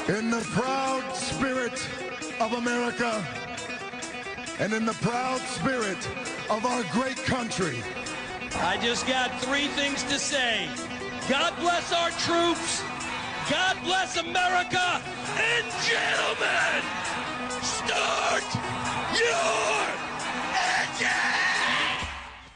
In the proud spirit of America and in the proud spirit of our great country, I just got three things to say. God bless our troops. God bless America. And gentlemen, start your engine!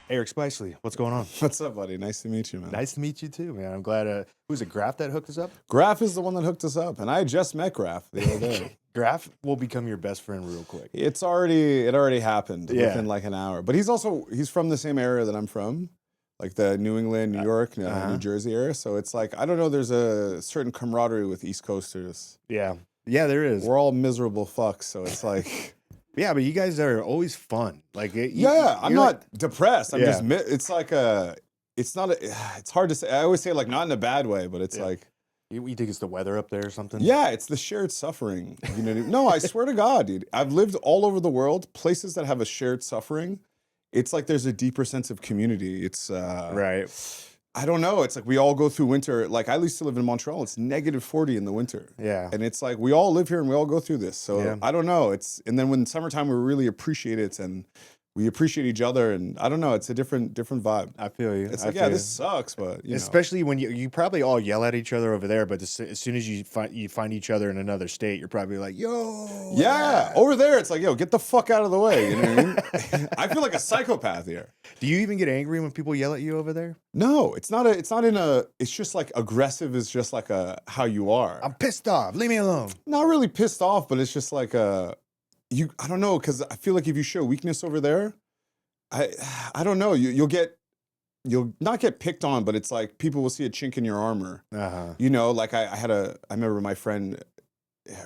Eric Spicely, what's going on? What's up, buddy? Nice to meet you, man. Nice to meet you too, man. I'm glad. Who's it, Graf that hooked us up? Graf is the one that hooked us up, and I just met Graf the other day. Graf will become your best friend real quick. It already happened Yeah. within like an hour. But he's from the same area that I'm from, like the New England, New York, New Jersey area. So it's like, I don't know, there's a certain camaraderie with East Coasters. Yeah, there is. We're all miserable fucks, so it's like... Yeah, but you guys are always fun. Like, I'm not depressed. I'm Yeah. just, it's like it's hard to say. I always say like not in a bad way, but it's like, You think it's the weather up there or something? yeah, it's the shared suffering. You know, no, I swear to God, dude. I've lived all over the world, places that have a shared suffering. It's like there's a deeper sense of community. It's Right. I don't know. It's like we all go through winter. Like I used to live in Montreal. It's -40 in the winter. Yeah. And it's like we all live here and we all go through this. So Yeah. I don't know. And then when summertime we really appreciate it and we appreciate each other, and I don't know, it's a different vibe. I feel you. It's I like, feel yeah, you. this sucks, but you know. Especially when you probably all yell at each other over there, but as soon as you find each other in another state, you're probably like, yo. Yeah, over there it's like, yo, get the fuck out of the way. You know what I mean? I feel like a psychopath here. Do you even get angry when people yell at you over there? No, it's just like aggressive is just like how you are. I'm pissed off. Leave me alone. Not really pissed off, but it's just like I don't know, because I feel like if you show weakness over there, I don't know, you'll not get picked on, but it's like people will see a chink in your armor. You know, like I remember my friend,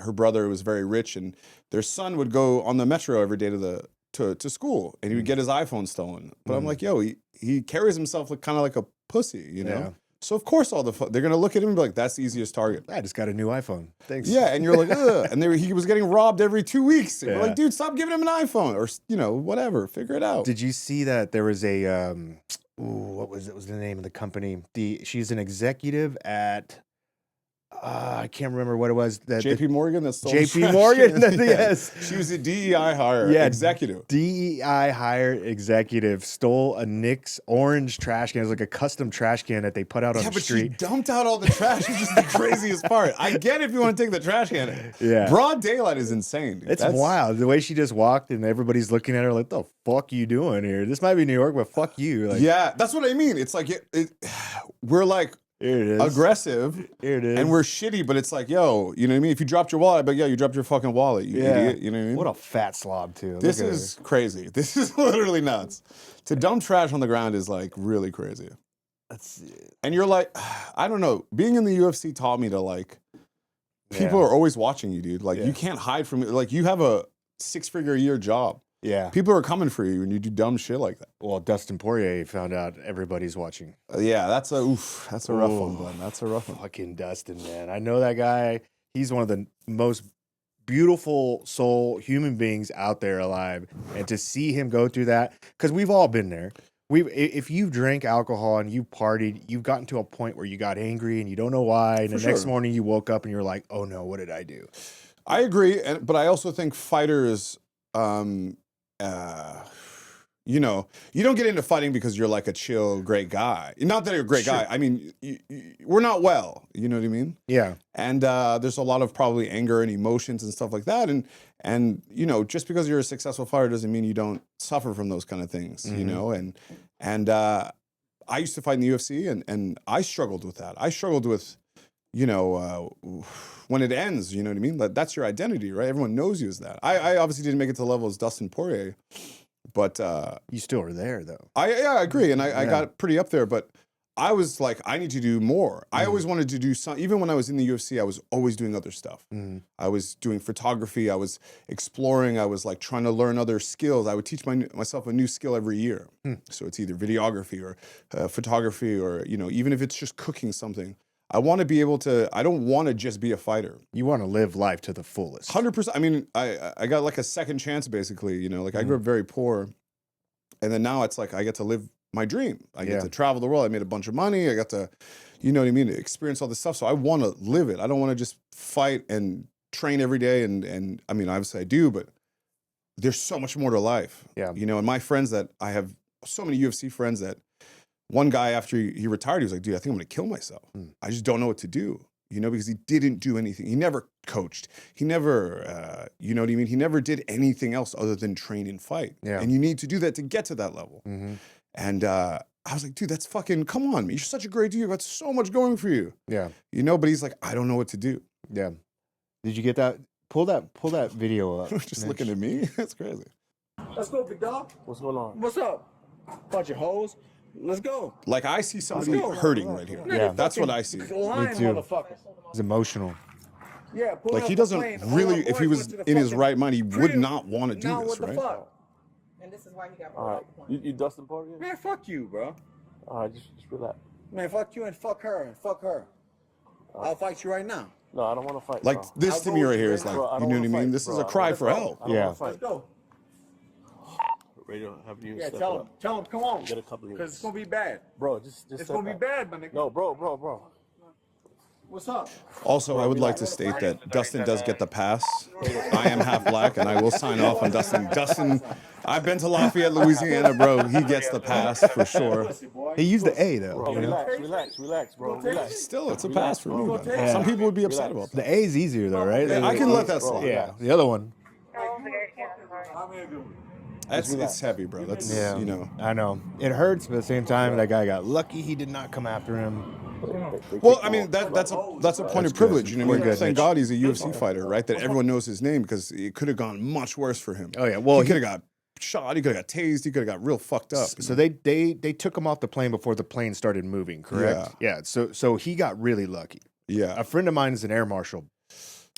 her brother was very rich, and their son would go on the metro every day to school, and he would get his iPhone stolen. But I'm like, yo, he carries himself like kind of like a pussy, you know? Yeah. So of course they're gonna look at him and be like, that's the easiest target. I just got a new iPhone. Thanks. Yeah, and you're like, ugh. And he was getting robbed every 2 weeks. And Yeah. We're like, dude, stop giving him an iPhone, or you know, whatever, figure it out. Did you see that there was a what was the name of the company? She's an executive at I can't remember what it was. JP Morgan, that's JP Morgan, yes. She was a DEI hire executive. DEI hire executive stole a Nick's orange trash can. It was like a custom trash can that they put out on the But street. she dumped out all the trash, which is the craziest part. I get if you want to take the trash can. Yeah. Broad daylight is insane, dude. It's wild. The way she just walked and everybody's looking at her like, the fuck you doing here? This might be New York, but fuck you. Like, yeah, that's what I mean. It's like we're like here it is. aggressive. Here it is. And we're shitty, but it's like, yo, you know what I mean? If you dropped your wallet, but yeah, you dropped your fucking wallet, you idiot. You know what I mean? What a fat slob, too. This is crazy. This is literally nuts. To dump trash on the ground is like really crazy. And you're like, I don't know. Being in the UFC taught me to like, people are always watching you, dude. Like, you can't hide from it. Like, you have a 6-figure-a-year job. Yeah. People are coming for you when you do dumb shit like that. Well, Dustin Poirier found out everybody's watching. Yeah, that's a rough one, bud. That's a rough one. Fucking Dustin, man. I know that guy. He's one of the most beautiful soul human beings out there alive. And to see him go through that, because we've all been there. If you drank alcohol and you partied, you've gotten to a point where you got angry and you don't know why. And the next morning you woke up and you're like, oh no, what did I do? I agree. But I also think fighters, you know, you don't get into fighting because you're like a chill, great guy. Not that you're a great guy. I mean, we're not well. You know what I mean? Yeah. And there's a lot of probably anger and emotions and stuff like that. And you know, just because you're a successful fighter doesn't mean you don't suffer from those kind of things. You know, and I used to fight in the UFC, and I struggled with that. I struggled with, you know, when it ends. You know what I mean? That's your identity, right? Everyone knows you as that. I obviously didn't make it to the level as Dustin Poirier. But you still were there, though. I agree, and I got pretty up there. But I was like, I need to do more. I always wanted to do something. Even when I was in the UFC, I was always doing other stuff. I was doing photography. I was exploring. I was like trying to learn other skills. I would teach myself a new skill every year. So it's either videography or photography, or you know, even if it's just cooking something. I want to be able to. I don't want to just be a fighter. You want to live life to the fullest. 100%. I mean, I got like a second chance, basically. You know, like I grew up very poor, and then now it's like I get to live my dream. I get to travel the world. I made a bunch of money. I got to, you know what I mean, experience all this stuff. So I want to live it. I don't want to just fight and train every day. And I mean, obviously I do, but there's so much more to life. Yeah. You know, and my friends that I have so many UFC friends that one guy after he retired, he was like, dude, I think I'm going to kill myself. I just don't know what to do. You know, because he didn't do anything. He never coached. He never, you know what I mean? He never did anything else other than train and fight. Yeah. And you need to do that to get to that level. And I was like, dude, that's fucking, come on, man. You're such a great dude. You got so much going for you. Yeah. You know, but he's like, I don't know what to do. Yeah. Did you get that? Pull that video up. Just looking at me? That's crazy. Let's go, big dog. What's going on? What's up? Bunch of hoes. Let's go. Like, I see somebody hurting right here. Yeah. That's what I see. Lying, too. motherfucker. It's emotional. Yeah, pull Like, up he the doesn't plane. All really, our if he boys was went to the in his fucking right mind, he would crib. not want to do Now this, what the right? fuck? And this is why he got All right. You Dustin Poirier? Man, fuck you, bro. All right, just relax. Man, fuck you and fuck her and fuck her. I'll fight you right now. No, I don't want to fight. Like, bro. this I'll to go me with right you, here man. is like, Bro, I you don't know what I wanna mean? fight, This is bro. a cry for Bro, help. I don't Yeah. wanna fight. Let's go. Radio, have you Yeah, step tell up. him. Tell him, come on. Get a couple of Because it's going to be bad. Bro, just It's step going to be up. bad, my nigga. No, bro. What's up? Also, I would like to state that Dustin does get the pass. I am half black, and I will sign off on Dustin. Dustin, I've been to Lafayette, Louisiana, bro. He gets the pass for sure. He used the A though. Bro, You know? relax, bro. Relax. Still, it's a pass for me. man. Yeah. Some people would be upset about that. The A is easier though, right? I can let that slide. Yeah. The other one. It's heavy, bro. That's, Yeah. you know. I know. It hurts, but at the same time, that guy got lucky. He did not come after him. Well, I mean, that's a point of privilege. You know what I mean? good, Thank Mitch. God he's a UFC fighter, right? That everyone knows his name, because it could have gone much worse for him. Oh yeah. Well, He could have got shot. He could have got tased. He could have got real fucked up. So they took him off the plane before the plane started moving, correct? Yeah. So he got really lucky. Yeah. A friend of mine is an air marshal,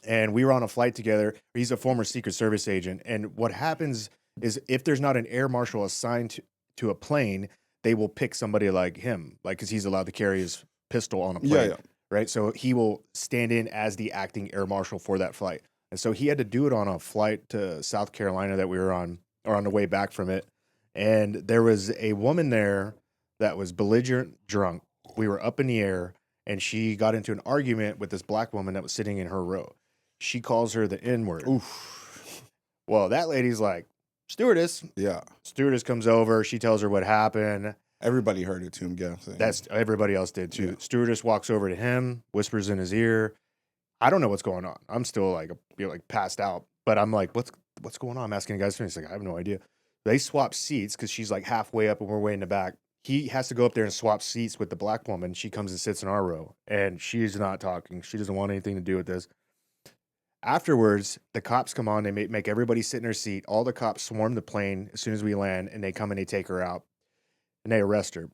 and we were on a flight together. He's a former Secret Service agent, and what happens is if there's not an air marshal assigned to a plane, they will pick somebody like him, like because he's allowed to carry his pistol on a plane, Yeah. right? So he will stand in as the acting air marshal for that flight, and so he had to do it on a flight to South Carolina that we were on, or on the way back from it, and there was a woman there that was belligerent drunk. We were up in the air, and she got into an argument with this black woman that was sitting in her row. She calls her the N-word. Oof. Well, that lady's like, stewardess. Yeah. Stewardess comes over. She tells her what happened. Everybody heard it to him, yeah. That's everybody else did too. Yeah. Stewardess walks over to him, whispers in his ear. I don't know what's going on. I'm still like passed out, but I'm like, what's going on? I'm asking the guy's friend. He's like, I have no idea. They swap seats because she's like halfway up and we're way in the back. He has to go up there and swap seats with the black woman. She comes and sits in our row, and she's not talking. She doesn't want anything to do with this. Afterwards, the cops come on. They make everybody sit in their seat. All the cops swarm the plane as soon as we land, and they come and they take her out, and they arrest her.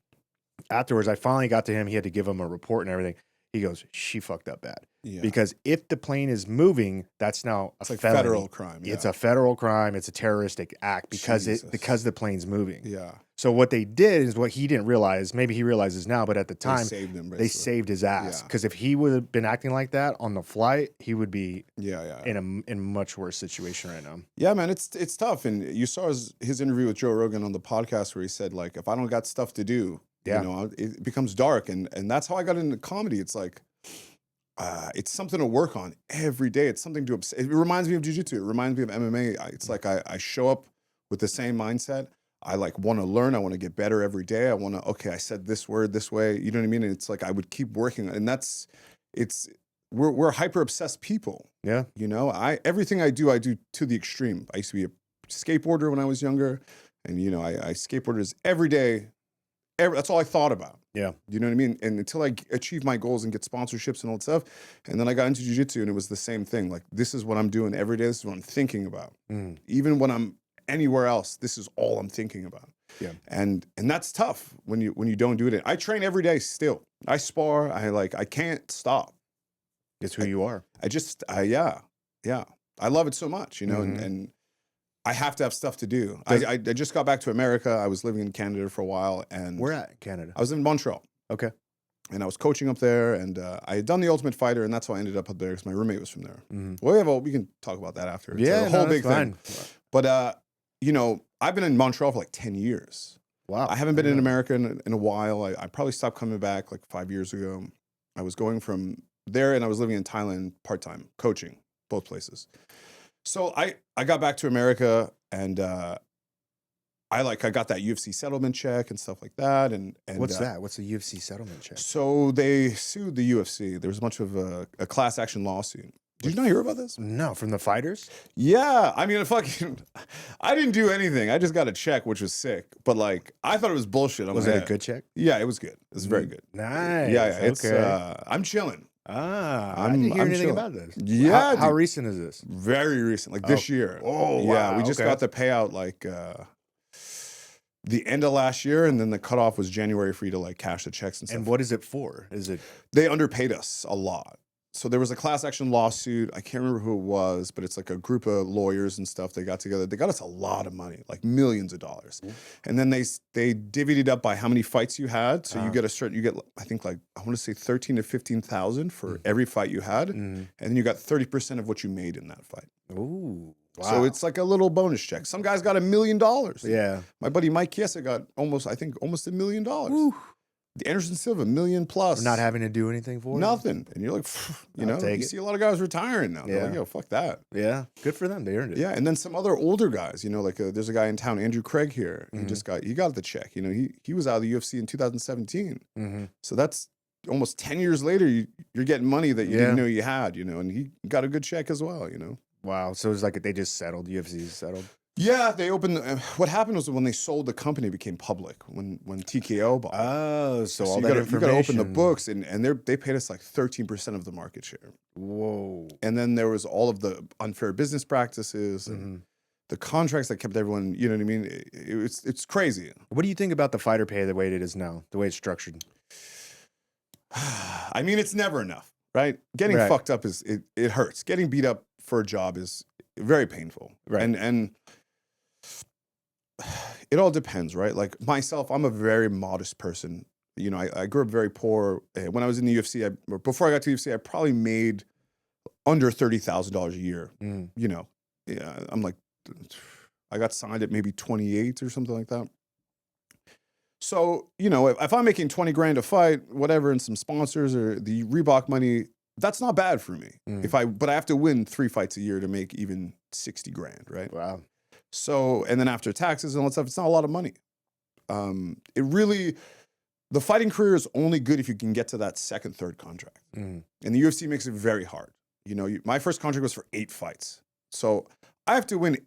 Afterwards, I finally got to him. He had to give him a report and everything. He goes, she fucked up bad. Yeah. Because if the plane is moving, that's now It's a like felony. federal crime. Yeah. It's a federal crime. It's a terroristic act because Jesus. because the plane's moving. Yeah. So what they did is what he didn't realize. Maybe he realizes now, but at the time, They saved him. they basically. saved his ass. Yeah. Because if he would have been acting like that on the flight, he would be Yeah. in a much worse situation right now. Yeah, man, it's tough. And you saw his interview with Joe Rogan on the podcast where he said, like, if I don't got stuff to do, Yeah. you know, it becomes dark. And that's how I got into comedy. It's like, it's something to work on every day. It's something to, it reminds me of jiu-jitsu. It reminds me of MMA. It's like I show up with the same mindset. I like want to learn. I want to get better every day. I want to, okay, I said this word this way. You know what I mean? And it's like I would keep working. And we're hyper obsessed people. Yeah. You know, everything I do to the extreme. I used to be a skateboarder when I was younger. And, you know, I skateboarded every day. That's all I thought about. Yeah. You know what I mean? And until I achieve my goals and get sponsorships and all that stuff. And then I got into jiu-jitsu and it was the same thing. Like, this is what I'm doing every day. This is what I'm thinking about. Mm. Even when I'm anywhere else, this is all I'm thinking about. Yeah. And that's tough when you don't do it. I train every day still. I spar. I can't stop. It's who you are. Yeah. I love it so much, you know, Mhm. and I have to have stuff to do. I just got back to America. I was living in Canada for a while, and We're at Canada. I was in Montreal. Okay. And I was coaching up there, and I had done the Ultimate Fighter, and that's how I ended up up there because my roommate was from there. Mhm. Well, we can talk about that after. It's Yeah, a whole no, big that's thing. But you know, I've been in Montreal for like 10 years. Wow. I haven't been in America in a while. I probably stopped coming back like 5 years ago. I was going from there and I was living in Thailand part-time, coaching, both places. So I got back to America and I got that UFC settlement check and stuff like that. And What's that? What's the UFC settlement check? So they sued the UFC. There was a bunch of a class action lawsuit. Did you not hear about this? No, from the fighters? Yeah, I mean, I didn't do anything. I just got a check, which was sick. But like, I thought it was bullshit. Was it a good check? Yeah, it was good. It was very good. Nice. Yeah, it's. Okay. I'm chilling. I didn't hear anything about this. Yeah. How recent is this? Very recent, like this year. Oh, yeah. wow. We just got the payout like the end of last year, and then the cutoff was January for you to like cash the checks and stuff. And what is it for? Is it? They underpaid us a lot. So there was a class action lawsuit. I can't remember who it was, but it's like a group of lawyers and stuff. They got together. They got us a lot of money, like millions of dollars. And then they divvied it up by how many fights you had. So you get I think like, I want to say 13 to 15,000 for every fight you had. And then you got 30% of what you made in that fight. Ooh. Wow. So it's like a little bonus check. Some guys got $1 million. Yeah. My buddy Mike Chiesa got almost $1 million. The Anderson Silva, $1 million plus. For not having to do anything for it? Nothing. And you're like, you see a lot of guys retiring now. They're like, yo, fuck that. Yeah. Good for them. They earned it. Yeah. And then some other older guys, like there's a guy in town, Andrew Craig here. He got the check. He was out of the UFC in 2017. So that's almost 10 years later, you're getting money that you didn't know you had, and he got a good check as well, Wow. So it's like they just settled, UFC settled? Yeah, they opened. What happened was when they sold the company, it became public. When TKO bought. Oh, so all you that got information. to open the books, and they paid us like 13% of the market share. Whoa! And then there was all of the unfair business practices and the contracts that kept everyone. You know what I mean? It's crazy. What do you think about the fighter pay the way it is now, the way it's structured? I mean, it's never enough, right? Getting fucked up it hurts. Getting beat up for a job is very painful, right? And it all depends, right? Like myself, I'm a very modest person. I grew up very poor. When I was in the UFC, before I got to the UFC, I probably made under $30,000 a year. Yeah, I'm like, I got signed at maybe 28 or something like that. So, if I'm making 20 grand a fight, whatever, and some sponsors or the Reebok money, that's not bad for me. But I have to win 3 fights a year to make even 60 grand, right? Wow. So, and then after taxes and all that stuff, it's not a lot of money. The fighting career is only good if you can get to that second, third contract. And the UFC makes it very hard. My first contract was for 8 fights. So I have to win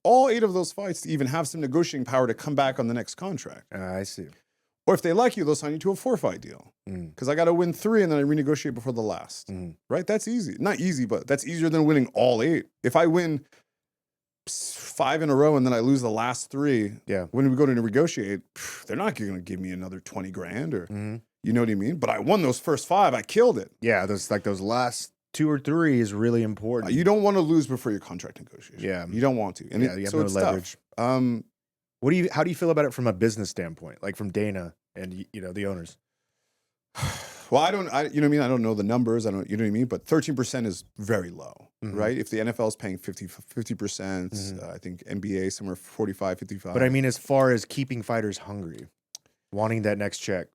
all 8 of those fights to even have some negotiating power to come back on the next contract. I see. Or if they like you, they'll sign you to a 4-fight deal. Because I got to win 3 and then I renegotiate before the last. Right? That's easy. Not easy, but that's easier than winning all 8. If I win 5 in a row and then I lose the last 3, when we go to negotiate, they're not going to give me another 20 grand or, you know what I mean? But I won those first 5. I killed it. Yeah, those last 2 or 3 is really important. You don't want to lose before your contract negotiation. Yeah. You don't want to. And you have no leverage. Tough. How do you feel about it from a business standpoint, like from Dana and the owners? Well, I don't know the numbers. You know what I mean? But 13% is very low, right? If the NFL is paying 50%, I think NBA somewhere 45, 55. But I mean, as far as keeping fighters hungry, wanting that next check,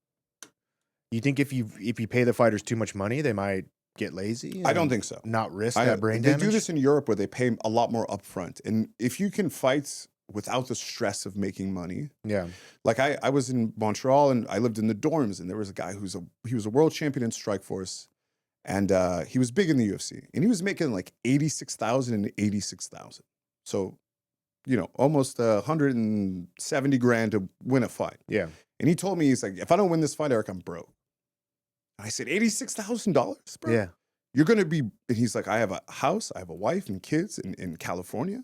you think if you pay the fighters too much money, they might get lazy? I don't think so. Not risk that brain damage? They do this in Europe where they pay a lot more upfront. And if you can fight without the stress of making money. Yeah. Like I was in Montreal and I lived in the dorms and there was a guy he was a world champion in Strikeforce and he was big in the UFC and he was making like 86,000 and 86,000. So, almost 170 grand to win a fight. Yeah. And he told me, he's like, if I don't win this fight, Eric, I'm broke. I said, $86,000, bro? Yeah. You're going to be, and he's like, I have a house, I have a wife and kids in California.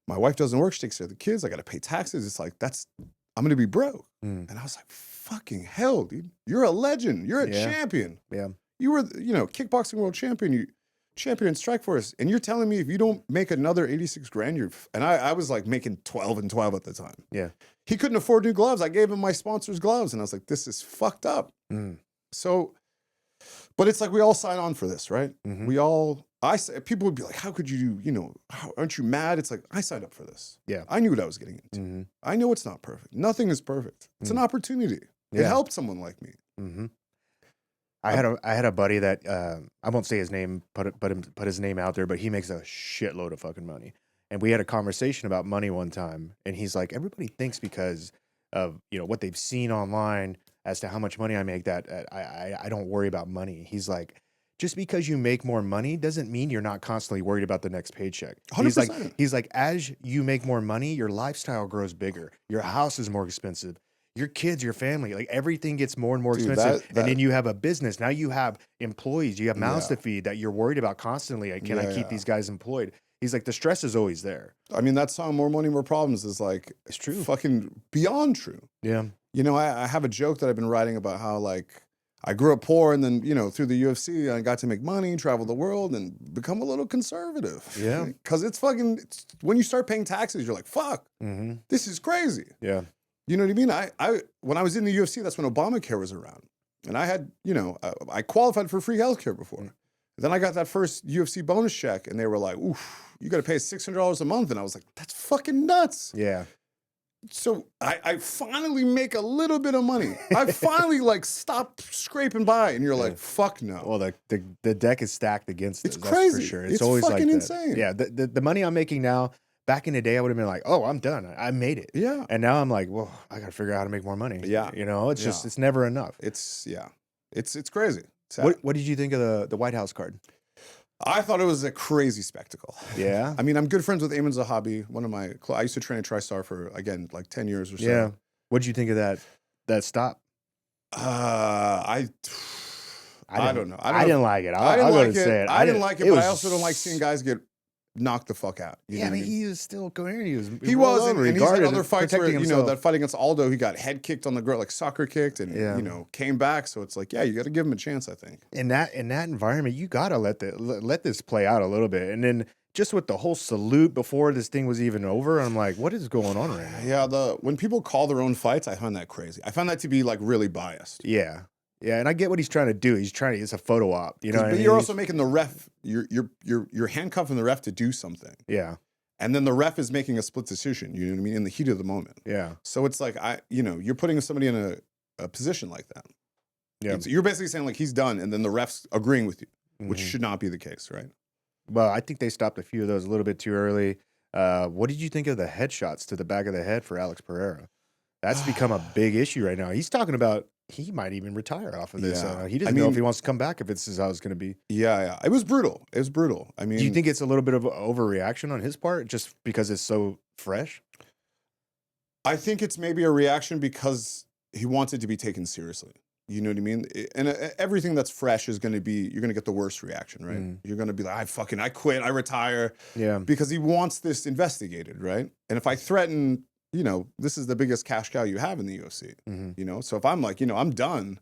My wife doesn't work. She takes care of the kids. I got to pay taxes. It's like, I'm going to be broke. And I was like, fucking hell, dude. You're a legend. You're a champion. Yeah. You were, kickboxing world champion. You champion in Strikeforce. And you're telling me if you don't make another 86 grand, and I was like making 12 and 12 at the time. Yeah. He couldn't afford new gloves. I gave him my sponsor's gloves. And I was like, this is fucked up. So, but it's like we all sign on for this, right? We all People would be like, how could you, aren't you mad? It's like, I signed up for this. Yeah. I knew what I was getting into. Mm-hmm. I know it's not perfect. Nothing is perfect. It's an opportunity. It helped someone like me. Mm-hmm. I had a buddy that I won't say his name, put his name out there, but he makes a shitload of fucking money. And we had a conversation about money one time, and he's like, everybody thinks because of what they've seen online as to how much money I make that I don't worry about money. He's like, just because you make more money doesn't mean you're not constantly worried about the next paycheck. 100%. He's like, as you make more money, your lifestyle grows bigger. Your house is more expensive. Your kids, your family, like everything gets more and more expensive. And then you have a business. Now you have employees. You have mouths to feed that you're worried about constantly. Like, can I keep these guys employed? He's like, the stress is always there. I mean, that song, More Money, More Problems, is like, it's true. Fucking beyond true. Yeah. I have a joke that I've been writing about how, like, I grew up poor, and then, through the UFC, I got to make money, travel the world, and become a little conservative. Yeah. Because when you start paying taxes, you're like, fuck, this is crazy. Yeah. You know what I mean? I when I was in the UFC, that's when Obamacare was around. And I had, I qualified for free healthcare before. Then I got that first UFC bonus check, and they were like, oof, you got to pay $600 a month. And I was like, that's fucking nuts. Yeah. So I finally make a little bit of money. I finally stop scraping by, and you're like, fuck no. Well, the deck is stacked against it's us. crazy. That's for sure. It's always fucking like insane. Yeah. The money I'm making now, back in the day, I would have been like, oh, I'm done. I made it. Yeah. And now I'm like, well, I got to figure out how to make more money. Yeah. It's just, it's never enough. It's crazy. What did you think of the White House card? I thought it was a crazy spectacle. Yeah. I mean, I'm good friends with Ayman Zahabi, one of my, I used to train at Tristar for, again, like 10 years or so. Yeah. What did you think of that stop? I don't know. I didn't like it. I didn't like it. I didn't like it, but I also don't like seeing guys get knocked the fuck out. I mean, he was still coherent. He was, and he's had other fights where, that fight against Aldo, he got head kicked on the ground, like soccer kicked, and, came back. So it's like, you got to give him a chance, I think. In that environment, you got to let this play out a little bit. And then just with the whole salute before this thing was even over, I'm like, what is going on right now? Yeah, when people call their own fights, I find that crazy. I find that to be like really biased. Yeah. Yeah, and I get what he's trying to do. It's a photo op, But you're also making the ref. You're handcuffing the ref to do something. Yeah, and then the ref is making a split decision. You know what I mean? In the heat of the moment. Yeah. So it's like you're putting somebody in a position like that. Yeah. You're basically saying like he's done, and then the ref's agreeing with you, which should not be the case, right? Well, I think they stopped a few of those a little bit too early. What did you think of the headshots to the back of the head for Alex Pereira? That's become a big issue right now. He's talking about he might even retire off of this. Yeah. He doesn't know if he wants to come back, if this is how it's going to be. Yeah. It was brutal. I mean, do you think it's a little bit of an overreaction on his part just because it's so fresh? I think it's maybe a reaction because he wants it to be taken seriously. You know what I mean? And everything that's fresh is going to be, you're going to get the worst reaction, right? You're going to be like, I quit, I retire. Yeah. Because he wants this investigated, right? And if I threaten, this is the biggest cash cow you have in the UFC, So if I'm like, I'm done,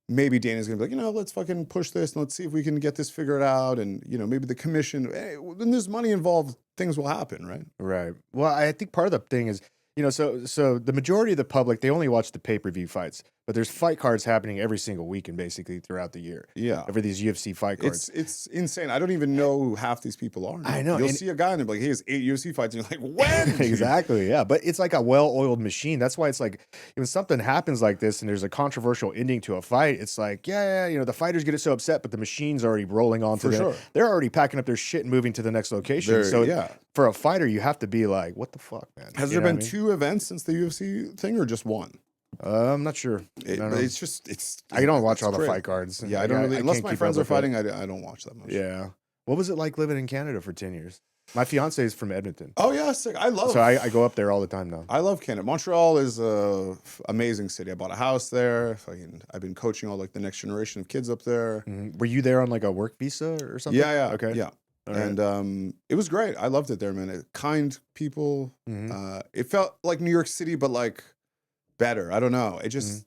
maybe Dana's going to be like, let's fucking push this and let's see if we can get this figured out. And, maybe the commission, when there's money involved, things will happen, right? Right. Well, I think part of the thing is, so the majority of the public, they only watch the pay-per-view fights, but there's fight cards happening every single weekend, basically throughout the year. Yeah. Over these UFC fight cards. It's insane. I don't even know who half these people are. I know. You'll see a guy and they're like, he has 8 UFC fights. And you're like, when? Exactly. Yeah. But it's like a well-oiled machine. That's why it's like, when something happens like this and there's a controversial ending to a fight, it's like, the fighters get so upset, but the machine's already rolling on to them. Sure. They're already packing up their shit and moving to the next location. For a fighter, you have to be like, what the fuck, man? Has there been 2 events since the UFC thing or just 1? I'm not sure. I don't watch all the fight cards. Yeah, I don't really. Unless my friends are fighting, I don't watch that much. Yeah. What was it like living in Canada for 10 years? My fiance is from Edmonton. Oh yeah, sick. I love. So I go up there all the time now. I love Canada. Montreal is a amazing city. I bought a house there. I've been coaching all like the next generation of kids up there. Were you there on like a work visa or something? Yeah. Okay. Yeah. And it was great. I loved it there, man. Kind people. It felt like New York City, but like better. I don't know. It just,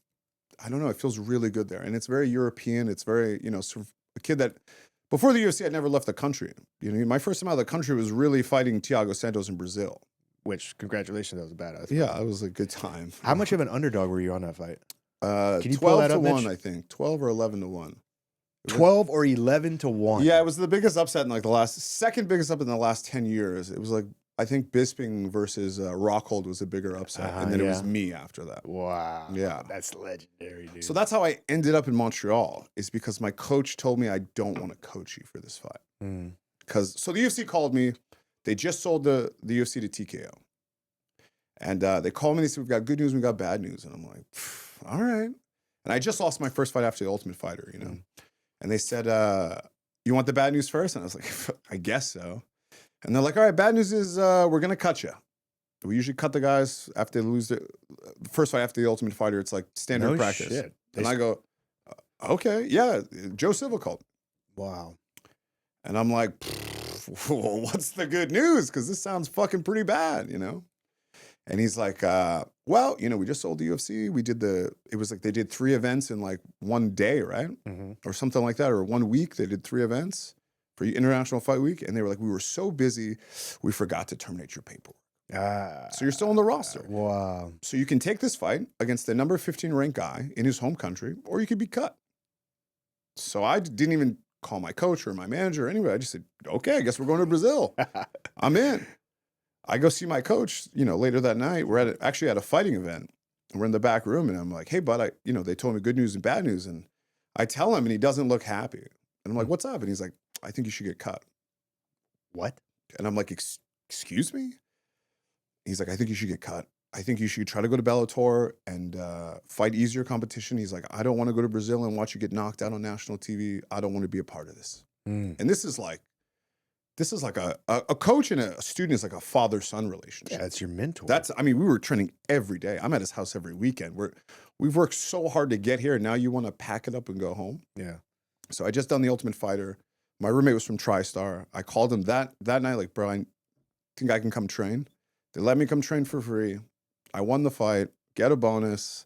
I don't know. It feels really good there. And it's very European. It's very, sort of a kid that, before the UFC, I'd never left the country. My first time out of the country was really fighting Thiago Santos in Brazil. Which, congratulations, that was a badass fight. Yeah, it was a good time. How much of an underdog were you on that fight? Can you 12 to 1, I think. 12 or 11 to 1. 12 or 11 to 1. Yeah, it was the biggest upset in like second biggest upset in the last 10 years. It was like, I think Bisping versus Rockhold was a bigger upset. And then it was me after that. Wow. Yeah. That's legendary, dude. So that's how I ended up in Montreal, is because my coach told me, I don't want to coach you for this fight. So the UFC called me. They just sold the UFC to TKO. And they called me and they said, we've got good news, we've got bad news. And I'm like, all right. And I just lost my first fight after the Ultimate Fighter, you know. And they said, you want the bad news first? And I was like, I guess so. And they're like, all right, bad news is we're going to cut you. We usually cut the guys after they lose the first fight after the Ultimate Fighter. It's like standard practice. Shit. And I go, okay, yeah. Joe Silva called me. Wow. And I'm like, well, what's the good news? Because this sounds fucking pretty bad, you know? And he's like, well, you know, we just sold the UFC. It was like they did 3 events in like one day, right? Or something like that, or 1 week. They did 3 events for International Fight Week. And they were like, we were so busy, we forgot to terminate your paperwork. So you're still on the roster. Wow. So you can take this fight against the number 15 ranked guy in his home country, or you could be cut. So I didn't even call my coach or my manager or anybody. I just said, okay, I guess we're going to Brazil. I'm in. I go see my coach, you know, later that night. We're actually at a fighting event. And we're in the back room, and I'm like, hey, bud, they told me good news and bad news. And I tell him, and he doesn't look happy. And I'm like, what's up? And he's like, I think you should get cut. What? And I'm like, excuse me? He's like, I think you should get cut. I think you should try to go to Bellator and fight easier competition. He's like, I don't want to go to Brazil and watch you get knocked out on national TV. I don't want to be a part of this. And this is like a coach and a student is like a father-son relationship. Yeah, it's your mentor. We were training every day. I'm at his house every weekend. We've worked so hard to get here, and now you want to pack it up and go home? Yeah. So I just done the Ultimate Fighter. My roommate was from Tristar. I called him that night, like, bro, I think I can come train. They let me come train for free. I won the fight, get a bonus,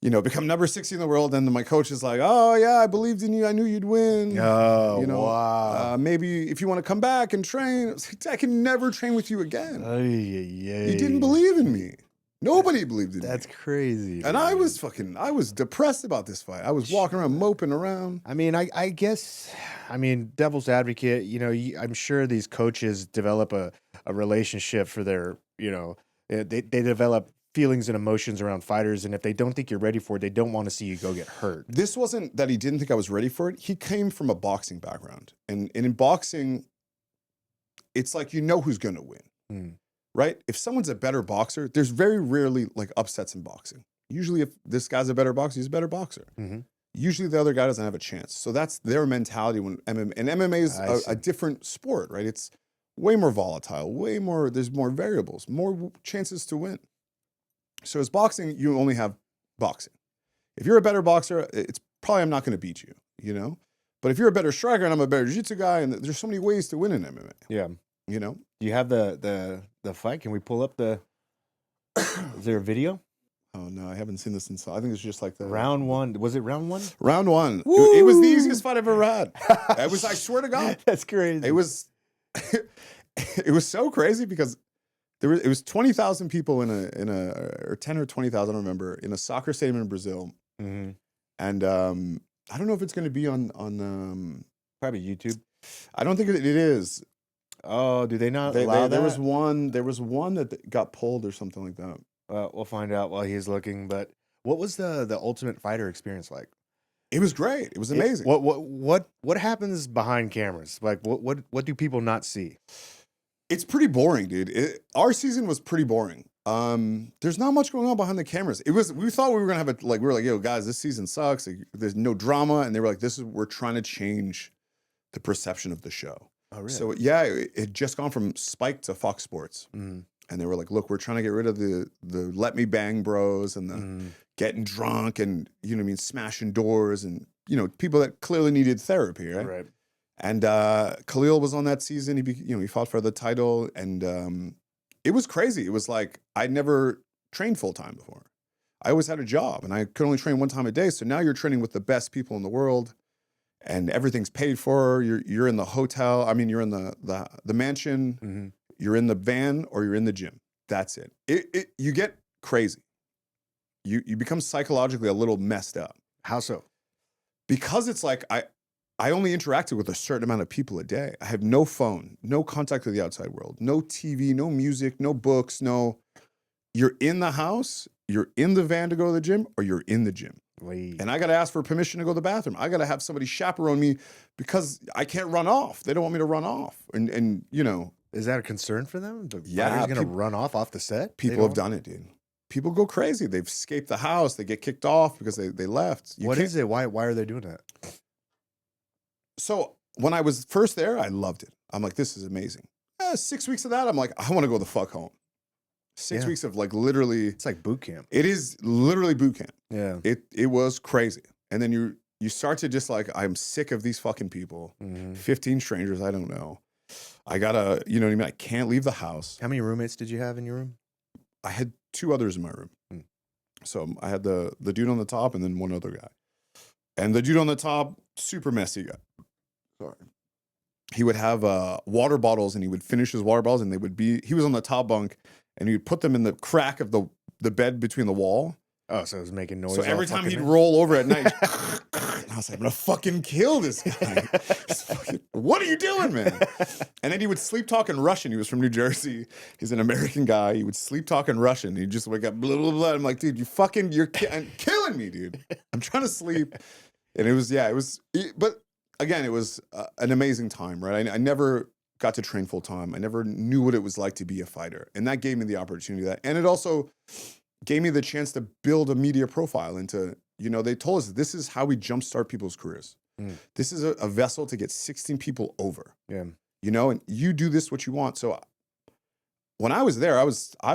you know, become number 60 in the world. And then my coach is like, oh, yeah, I believed in you. I knew you'd win. Oh, you know, wow. Maybe if you want to come back and train, I can never train with you again. You didn't believe in me. Nobody believed in me. That's crazy. And I was depressed about this fight. I was walking around, moping around. I mean, I guess, devil's advocate, you know, I'm sure these coaches develop a relationship for their, you know, they develop feelings and emotions around fighters. And if they don't think you're ready for it, they don't want to see you go get hurt. This wasn't that he didn't think I was ready for it. He came from a boxing background. And in boxing, it's like, you know who's going to win. Right? If someone's a better boxer, there's very rarely like upsets in boxing. Usually if this guy's a better boxer, he's a better boxer. Usually the other guy doesn't have a chance. So that's their mentality when MMA, and MMA is a different sport, right? It's way more volatile, there's more variables, more chances to win. So as boxing, you only have boxing. If you're a better boxer, it's probably I'm not going to beat you, you know? But if you're a better striker and I'm a better jiu-jitsu guy, and there's so many ways to win in MMA. Yeah. You know? Do you have the fight? Can we pull up is there a video? Oh no, I haven't seen this I think it's just like the round 1. Was it round 1? Round 1. It was the easiest fight I've ever had. I swear to God. That's crazy. It was so crazy because it was 20,000 people in a or 10 or 20,000, I don't remember, in a soccer stadium in Brazil. And I don't know if it's going to be on probably YouTube. I don't think it is. Oh, do they not allow that? There was one that got pulled or something like that. We'll find out while he's looking. But what was the Ultimate Fighter experience like? It was great. It was amazing. What happens behind cameras? Like what do people not see? It's pretty boring, dude. Our season was pretty boring. There's not much going on behind the cameras. We thought we were gonna have we were like, yo, guys, this season sucks. Like, there's no drama, and they were like, we're trying to change the perception of the show. Oh, really? So yeah, it had just gone from Spike to Fox Sports, and they were like, look, we're trying to get rid of the let me bang bros and the getting drunk and, you know what I mean, smashing doors and, you know, people that clearly needed therapy, right? Right. And Khalil was on that season. He fought for the title, and it was crazy. It was like I'd never trained full time before. I always had a job, and I could only train one time a day. So now you're training with the best people in the world, and everything's paid for. You're in the hotel. I mean, you're in the mansion. You're in the van, or you're in the gym. That's it. You get crazy. You become psychologically a little messed up. How so? because it's like I only interacted with a certain amount of people a day. I have no phone, no contact with the outside world, no TV, no music, no books, no. You're in the house, you're in the van to go to the gym, or you're in the gym. And I got to ask for permission to go to the bathroom. I got to have somebody chaperone me because I can't run off. They don't want me to run off. And you know. Is that a concern for them? The Yeah. fighter's going to run off the set? People have done it, dude. People go crazy. They've escaped the house. They get kicked off because they left. What is it? Why are they doing that? So when I was first there, I loved it. I'm like, this is amazing. 6 weeks of that, I'm like, I want to go the fuck home. 6 weeks of like literally. It's like boot camp. It is literally boot camp. Yeah. It was crazy. And then you start to just like, I'm sick of these fucking people. 15 strangers I don't know. I gotta, you know what I mean? I can't leave the house. How many roommates did you have in your room? I had 2 others in my room. So I had the dude on the top and then one other guy. And the dude on the top, super messy guy. Sorry. He would have water bottles and he would finish his water bottles and he was on the top bunk and he would put them in the crack of the bed between the wall. Oh, so it was making noise. So every time he'd roll over at night, I was like, I'm gonna fucking kill this guy. What are you doing, man? And then he would sleep talk in Russian. He was from New Jersey. He's an American guy. He would sleep talk in Russian. He'd just wake up, blah, blah, blah. I'm like, dude, you're killing me, dude. I'm trying to sleep. And but again, it was an amazing time, right? I never got to train full time. I never knew what it was like to be a fighter. And that gave me the opportunity and it also gave me the chance to build a media profile into, you know, they told us this is how we jumpstart people's careers. This is a vessel to get 16 people over. Yeah. You know, and you do this what you want. So when I was there, I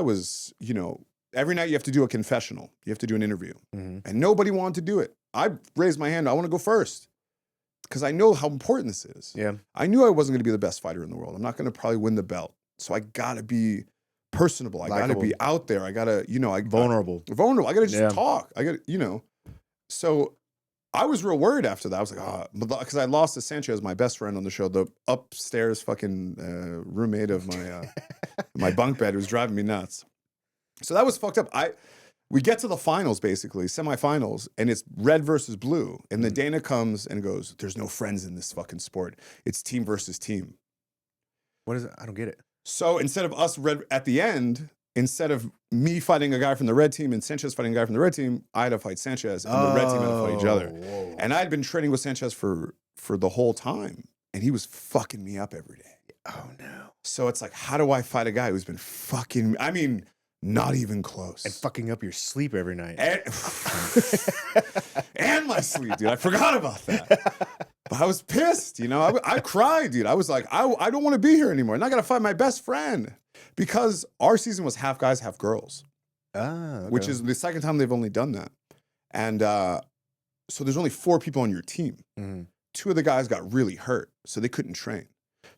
was, you know, every night you have to do a confessional. You have to do an interview. And nobody wanted to do it. I raised my hand. I want to go first. Because I know how important this is. Yeah. I knew I wasn't going to be the best fighter in the world. I'm not going to probably win the belt. So I got to be personable. I got to be out there. I got to, you know, vulnerable. I got to just talk. I got to, you know. So I was real worried after that. I was like, because I lost to Sanchez, my best friend on the show, the upstairs fucking roommate of my my bunk bed, who was driving me nuts. So that was fucked up. We get to the finals, basically, semifinals, and it's red versus blue. And the Dana comes and goes, there's no friends in this fucking sport. It's team versus team. What is it? I don't get it. So instead of us red at the end, instead of me fighting a guy from the red team and Sanchez fighting a guy from the red team, I had to fight Sanchez and the red team had to fight each other. Whoa. And I had been training with Sanchez for the whole time. And he was fucking me up every day. Oh, no. So it's like, how do I fight a guy who's been fucking, I mean, not even close. And fucking up your sleep every night. And my sleep, dude. I forgot about that. But I was pissed, you know. I cried, dude. I was like, I don't want to be here anymore. And I got to find my best friend. Because our season was half guys, half girls. Okay. Which is the second time they've only done that. And so there's only 4 people on your team. 2 of the guys got really hurt, so they couldn't train.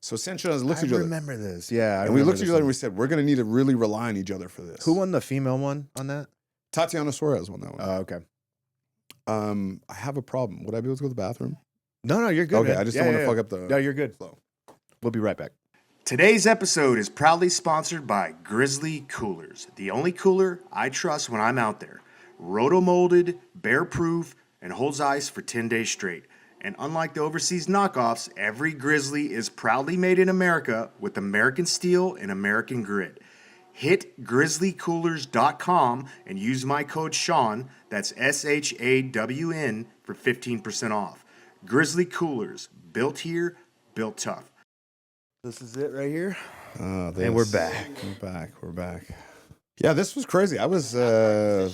So Sanchez looked at each other. I remember this. Yeah. And we looked at each other and we said, we're going to need to really rely on each other for this. Who won the female one on that? Tatiana Suarez won that one. Oh, okay. I have a problem. Would I be able to go to the bathroom? No, you're good. Okay, man. I just don't want to fuck up the. No, you're good. Flow. We'll be right back. Today's episode is proudly sponsored by Grizzly Coolers, the only cooler I trust when I'm out there. Roto-molded, bear-proof, and holds ice for 10 days straight. And unlike the overseas knockoffs, every Grizzly is proudly made in America with American steel and American grit. Hit grizzlycoolers.com and use my code Sean, that's SHAWN, for 15% off. Grizzly Coolers, built here, built tough. This is it right here. And we're back. We're back. Yeah, this was crazy. I was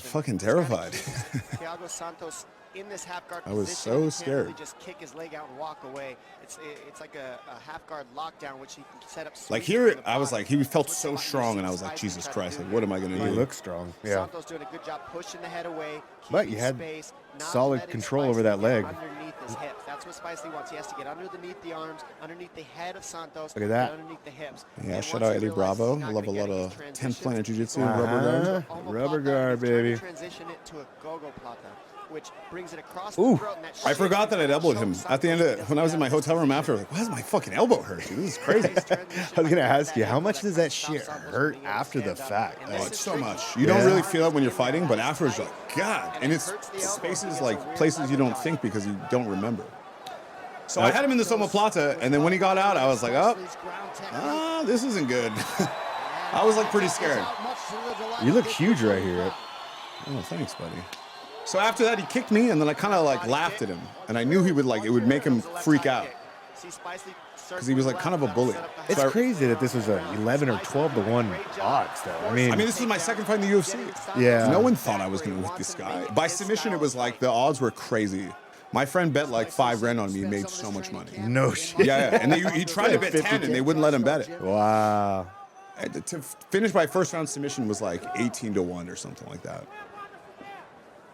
fucking terrified. Thiago Santos in this half guard I was position, so he scared. Can't really just kick his leg out and walk away. It's like a half guard lockdown, which he can set up. Like here, I was like, he felt so strong, and I was like, Jesus Christ, like, what am I gonna do? He looks strong. Yeah. Santos doing a good job pushing the head away. But you had space, solid control over that leg. Underneath his hips. That's what Spicely wants. He has to get underneath the arms, underneath the head of Santos. Look at that. Underneath the hips. Yeah, and shout once out he Eddie realizes Bravo. he's I not love a gonna lot get of these 10th Planet transitions, Jiu-Jitsu, rubber guard. Rubber guard, baby. Transition it to a go-go plata. which brings it across the Ooh. throat. And that I forgot shifts that I'd elbowed him shows at the end of Santos it. When I was in my hotel room after, I was like, why does my fucking elbow hurt? Dude, this is crazy. I was gonna ask you, how much does that shit hurt after the fact? Oh, Like, it's so much. You don't really feel it when you're fighting, but afterwards, you're like, God. And it's spaces like places you don't think because you don't remember. So I had him in the omoplata, and then when he got out, I was like, oh, this isn't good. I was like pretty scared. you look huge right here. Oh, thanks, buddy. So after that, he kicked me, and then I kind of like laughed at him, and I knew he would like it would make him freak out because he was like kind of a bully. It's So I- crazy that this was a 11 or 12 to 1 odds, though. I mean, this was my second fight in the UFC. yeah. No one thought I was going to win this guy. By submission, it was like the odds were crazy. My friend bet like $5 grand on me. He made so much money. No shit. Yeah. And he tried to bet 10, and they wouldn't let him bet it. Wow. To finish my first round submission was like 18 to 1 or something like that.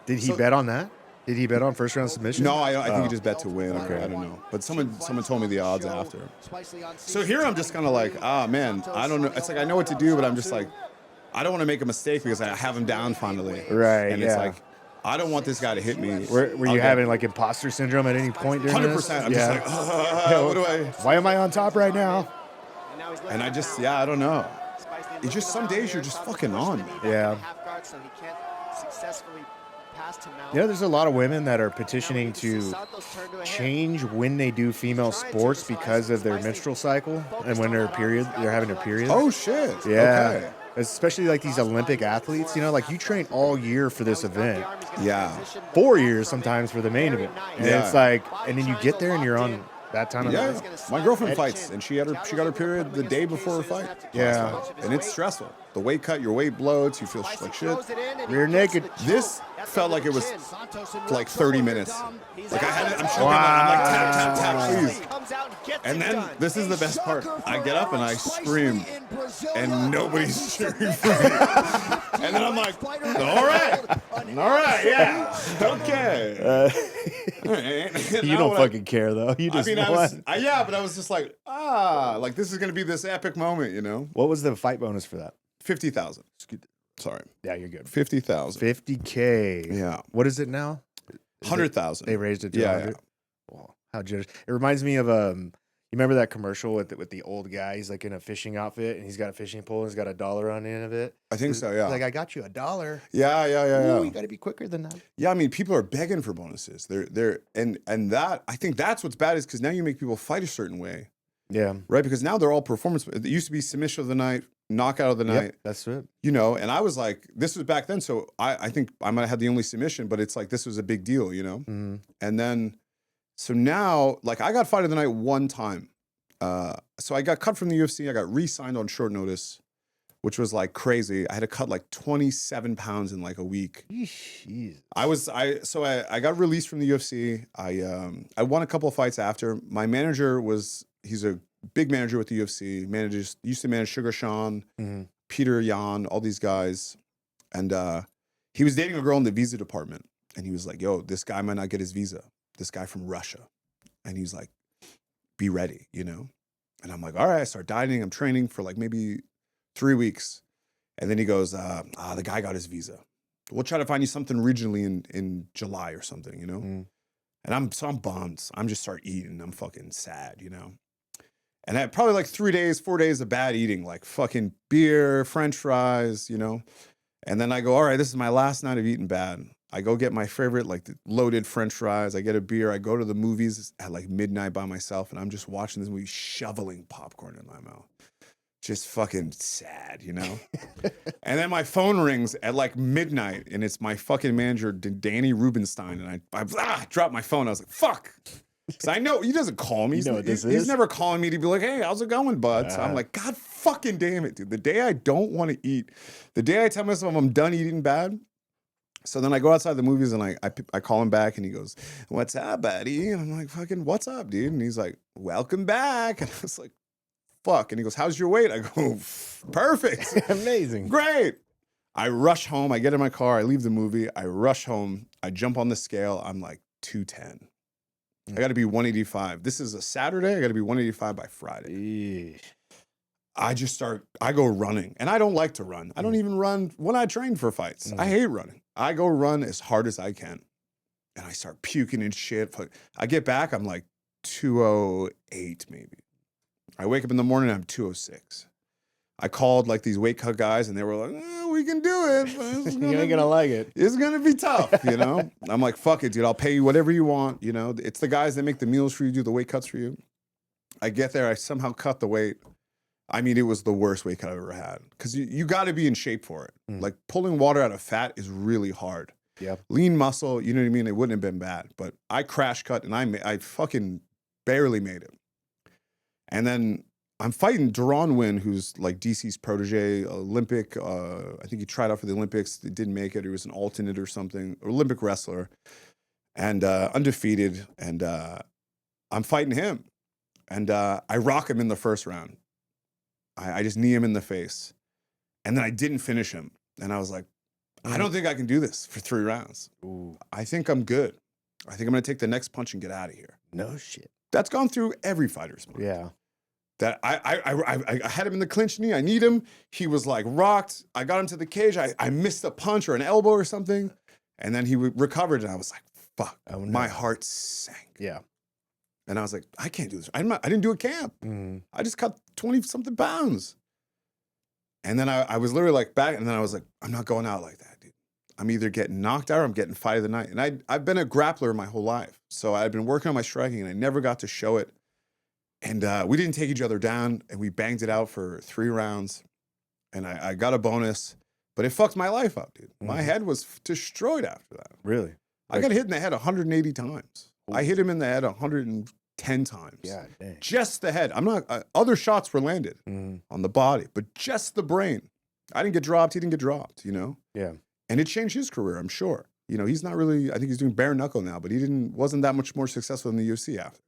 Did he bet on that? Did he bet on first round submission? No, I think he just bet to win. Okay, I don't know. But someone told me the odds after. So here I'm just kind of like, man, I don't know. It's like I know what to do, but I'm just like, I don't want to make a mistake because I have him down finally. Right, And it's yeah. like, I don't want this guy to hit me. Were you having like imposter syndrome at any point during 100%. this? I'm just like, what do I? Why am I on top right now? And I just, I don't know. It's just some days you're just fucking on. Yeah. You know, there's a lot of women that are petitioning to change when they do female sports because of their menstrual cycle and when they're having their period. Oh shit. Yeah. Okay. Especially like these Olympic athletes, you know, like you train all year for this event. Yeah. 4 years sometimes for the main event. And Yeah. it's like, and then you get there and you're on that time of Yeah. night. My girlfriend fights, and she got her period the day before her fight. Yeah. And it's stressful. The weight cut, your weight bloats, you feel like shit. Rear naked. This felt like it was like 30 minutes. Like I had it, I'm choking, I'm like tap, tap, tap, please. And then this is the best part. I get up and I scream, and nobody's cheering for me. And then I'm like, all right, yeah, okay. All right. You don't fucking care though. You just won. But I was just like, like this is gonna be this epic moment, you know? What was the fight bonus for that? 50,000. Sorry, Yeah, you're good. 50,000. 50K. Yeah, What is it now? 100,000. They raised it to Yeah, 100. Wow, how generous. It reminds me of you remember that commercial with the old guy? He's like in a fishing outfit and he's got a fishing pole and he's got $1 on the end of it. I think so. Yeah. He's like, I got you $1. Yeah. Ooh, you got to be quicker than that. Yeah, I mean, people are begging for bonuses. And that I think that's what's bad is because now you make people fight a certain way, Yeah. right? Because now they're all performance. It used to be submission of the night, knockout of the night. That's it. You know, and I was like, this was back then, so I think I might have had the only submission, but it's like this was a big deal, you know. Mhm. And then, so now, like I got fight of the night one time. So I got cut from the UFC. I got re-signed on short notice, which was like crazy. I had to cut like 27 pounds in like a week. Jeez. I got released from the UFC. I won a couple of fights after. My manager he's a big manager with the UFC. Used to manage Sugar Sean, Mhm. Peter Yan, all these guys. And he was dating a girl in the visa department. And he was like, yo, this guy might not get his visa. This guy from Russia. And he's like, be ready, you know? And I'm like, all right, I start dieting. I'm training for like maybe 3 weeks. And then he goes, the guy got his visa. We'll try to find you something regionally in July or something, you know? Mm. And I'm bummed. I'm just start eating. I'm fucking sad, you know? And I had probably like 4 days of bad eating, like fucking beer, French fries, you know? And then I go, all right, this is my last night of eating bad. I go get my favorite, like the loaded French fries. I get a beer. I go to the movies at like midnight by myself, and I'm just watching this movie, shoveling popcorn in my mouth. Just fucking sad, you know? And then my phone rings at like midnight, and it's my fucking manager, Danny Rubenstein. And I dropped my phone. I was like, fuck. Because I know he doesn't call me. You know what this He's is? never calling me to be like, hey, how's it going, bud? So I'm like, God fucking damn it, dude. The day I don't want to eat, the day I tell myself I'm done eating bad. So then I go outside the movies and I call him back and he goes, what's up, buddy? And I'm like, fucking, what's up, dude? And he's like, welcome back. And I was like, fuck. And he goes, how's your weight? I go, perfect. Amazing. Great. I rush home. I get in my car. I leave the movie. I rush home. I jump on the scale. I'm like 210. I got to be 185. This is a Saturday. I got to be 185 by Friday. Eesh. I go running. And I don't like to run. I don't even run when I train for fights. I hate running. I go run as hard as I can. and I start puking and shit. I get back, I'm like 208 maybe. I wake up in the morning, I'm 206. I called like these weight cut guys, and they were like, we can do it. But You ain't gonna like it. It's gonna be tough, you know? I'm like, fuck it, dude. I'll pay you whatever you want, you know? It's the guys that make the meals for you, do the weight cuts for you. I get there, I somehow cut the weight. I mean, it was the worst weight cut I've ever had. Because you gotta be in shape for it. Like, pulling water out of fat is really hard. Yep. Lean muscle, you know what I mean? It wouldn't have been bad. But I crash cut, and I fucking barely made it. And then I'm fighting Deron Wynn, who's like DC's protege, Olympic. I think he tried out for the Olympics. He didn't make it. He was an alternate or something, Olympic wrestler, and undefeated. And I'm fighting him. And I rock him in the first round. I just knee him in the face. And then I didn't finish him. And I was like, I don't think I can do this for 3 rounds. Ooh. I think I'm good. I think I'm going to take the next punch and get out of here. No shit. That's gone through every fighter's mind. Yeah. That I had him in the clinch knee. I need him. He was like rocked. I got him to the cage. I missed a punch or an elbow or something. And then he recovered. And I was like, fuck. Oh, no. My heart sank. Yeah. And I was like, I can't do this. I didn't do a camp. I just cut 20-something pounds. And then I was literally like back. And then I was like, I'm not going out like that, dude. I'm either getting knocked out or I'm getting fight of the night. And I've been a grappler my whole life. So I've been working on my striking and I never got to show it. And we didn't take each other down, and we banged it out for 3 rounds. And I got a bonus, but it fucked my life up, dude. My head was destroyed after that. Really? I got hit in the head 180 times. I hit him in the head 110 times. Yeah, dang. Just the head. I'm not. Other shots were landed on the body, but just the brain. I didn't get dropped. He didn't get dropped. You know. Yeah. And it changed his career, I'm sure. You know, he's not really. I think he's doing bare knuckle now, but he wasn't that much more successful in the UFC after.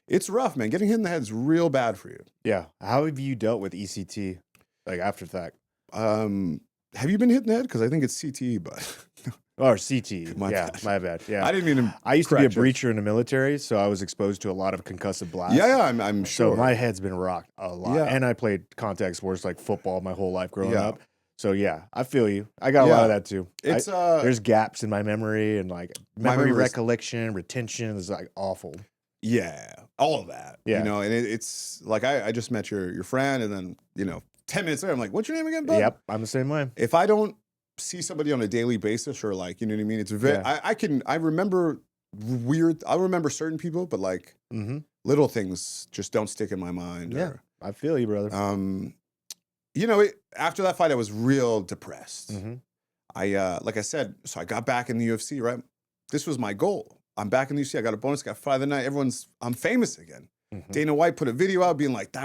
It's rough, man. Getting hit in the head is real bad for you. Yeah. How have you dealt with ECT, like after the fact? Have you been hit in the head? Because I think it's CTE, but Or CTE. My Yeah, bad. my bad. Yeah. I didn't mean to. I used to be a crack jokes. breacher in the military, so I was exposed to a lot of concussive blasts. Yeah, I'm sure. So my head's been rocked a lot. Yeah. And I played contact sports like football my whole life growing Yeah. up. So yeah, I feel you. I got a lot of that too. It's There's gaps in my memory and like memory memory's- recollection, retention is like awful. yeah, all of that. Yeah. You know, and it's like I just met your friend, and then 10 minutes later, I'm like, what's your name again, bud? Yep, I'm the same way. If I don't see somebody on a daily basis, or like, you know what I mean? It's very. Yeah. I remember I remember certain people, but like little things just don't stick in my mind. Yeah, I feel you, brother. After that fight, I was real depressed. I like I said, so I got back in the UFC, right? This was my goal. I'm back in the UFC. I got a bonus, got fight of the night. I'm famous again. Dana White put a video out being like,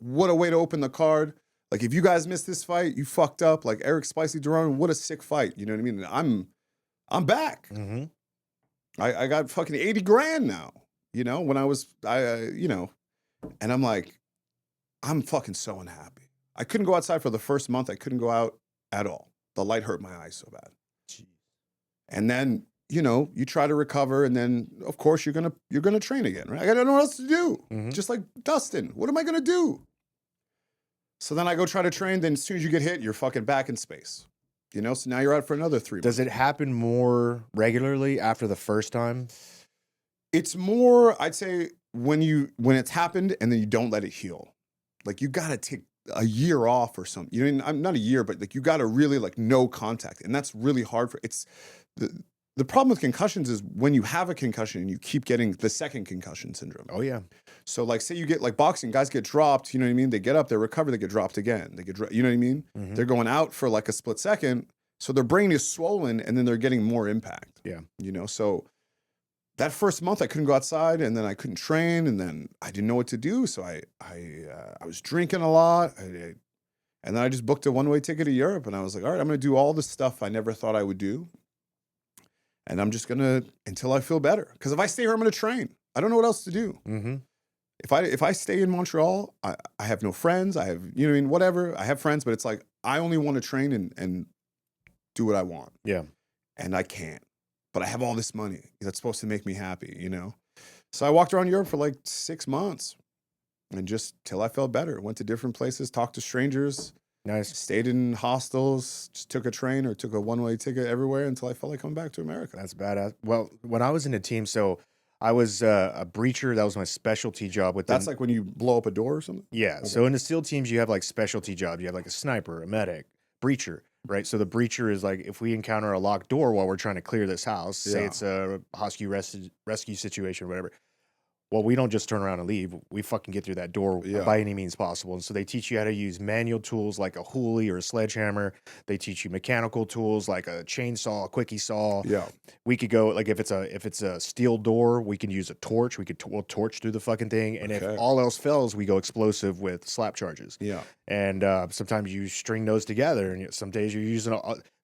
what a way to open the card. Like, if you guys missed this fight, you fucked up. Like, Eric Spicy Duran, what a sick fight. You know what I mean? And I'm back. I got fucking 80 grand now, when I was, and I'm like, I'm fucking so unhappy. I couldn't go outside for the first month. I couldn't go out at all. The light hurt my eyes so bad. Jeez. And then, you try to recover, and then of course you're gonna train again, right? I don't know what else to do. Just like Dustin, what am I gonna do? So then I go try to train. Then as soon as you get hit, you're fucking back in space. So now you're out for another 3 months. Does it happen more regularly after the first time? It's more, I'd say, when it's happened and then you don't let it heal. Like, you gotta take a year off or something. I'm not a year, but like, you gotta really like no contact, and that's really hard the problem with concussions is when you have a concussion and you keep getting the second concussion syndrome. Oh yeah. So like, say you get like boxing, guys get dropped, you know what I mean? They get up, they recover, they get dropped again. You know what I mean? They're going out for like a split second. So their brain is swollen, and then they're getting more impact. Yeah. So that first month I couldn't go outside, and then I couldn't train, and then I didn't know what to do. So I was drinking a lot. And then I just booked a one-way ticket to Europe, and I was like, all right, I'm going to do all the stuff I never thought I would do. And I'm just until I feel better. Because if I stay here, I'm going to train. I don't know what else to do. If I stay in Montreal, I have no friends. I have, whatever. I have friends, but it's like, I only want to train and do what I want. Yeah. And I can't. But I have all this money that's supposed to make me happy, So I walked around Europe for like 6 months, and just till I felt better. Went to different places, talked to strangers. Nice. Stayed in hostels, just took a train or took a one-way ticket everywhere until I felt like coming back to America. That's badass. Well, when I was in a team, so I was a breacher. That was my specialty job. That's like when you blow up a door or something? Yeah. Okay. So in the SEAL teams, you have like specialty jobs. You have like a sniper, a medic, breacher, right? So the breacher is like if we encounter a locked door while we're trying to clear this house, say Yeah. it's a hostage rescue situation or whatever. Well, we don't just turn around and leave. We fucking get through that door by any means possible. And so they teach you how to use manual tools like a hoolie or a sledgehammer. They teach you mechanical tools like a chainsaw, a quickie saw. Yeah. We could go like if it's a steel door, we can use a torch. We'll torch through the fucking thing. And if all else fails, we go explosive with slap charges. Yeah. And sometimes you string those together. And some days you're using.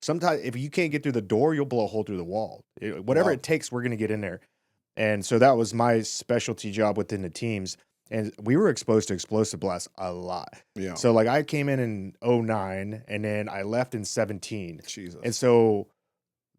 Sometimes if you can't get through the door, you'll blow a hole through the wall. Whatever it takes, we're gonna get in there. And so that was my specialty job within the teams. And we were exposed to explosive blasts a lot. Yeah. So like I came in 09 and then I left in 17. Jesus. And so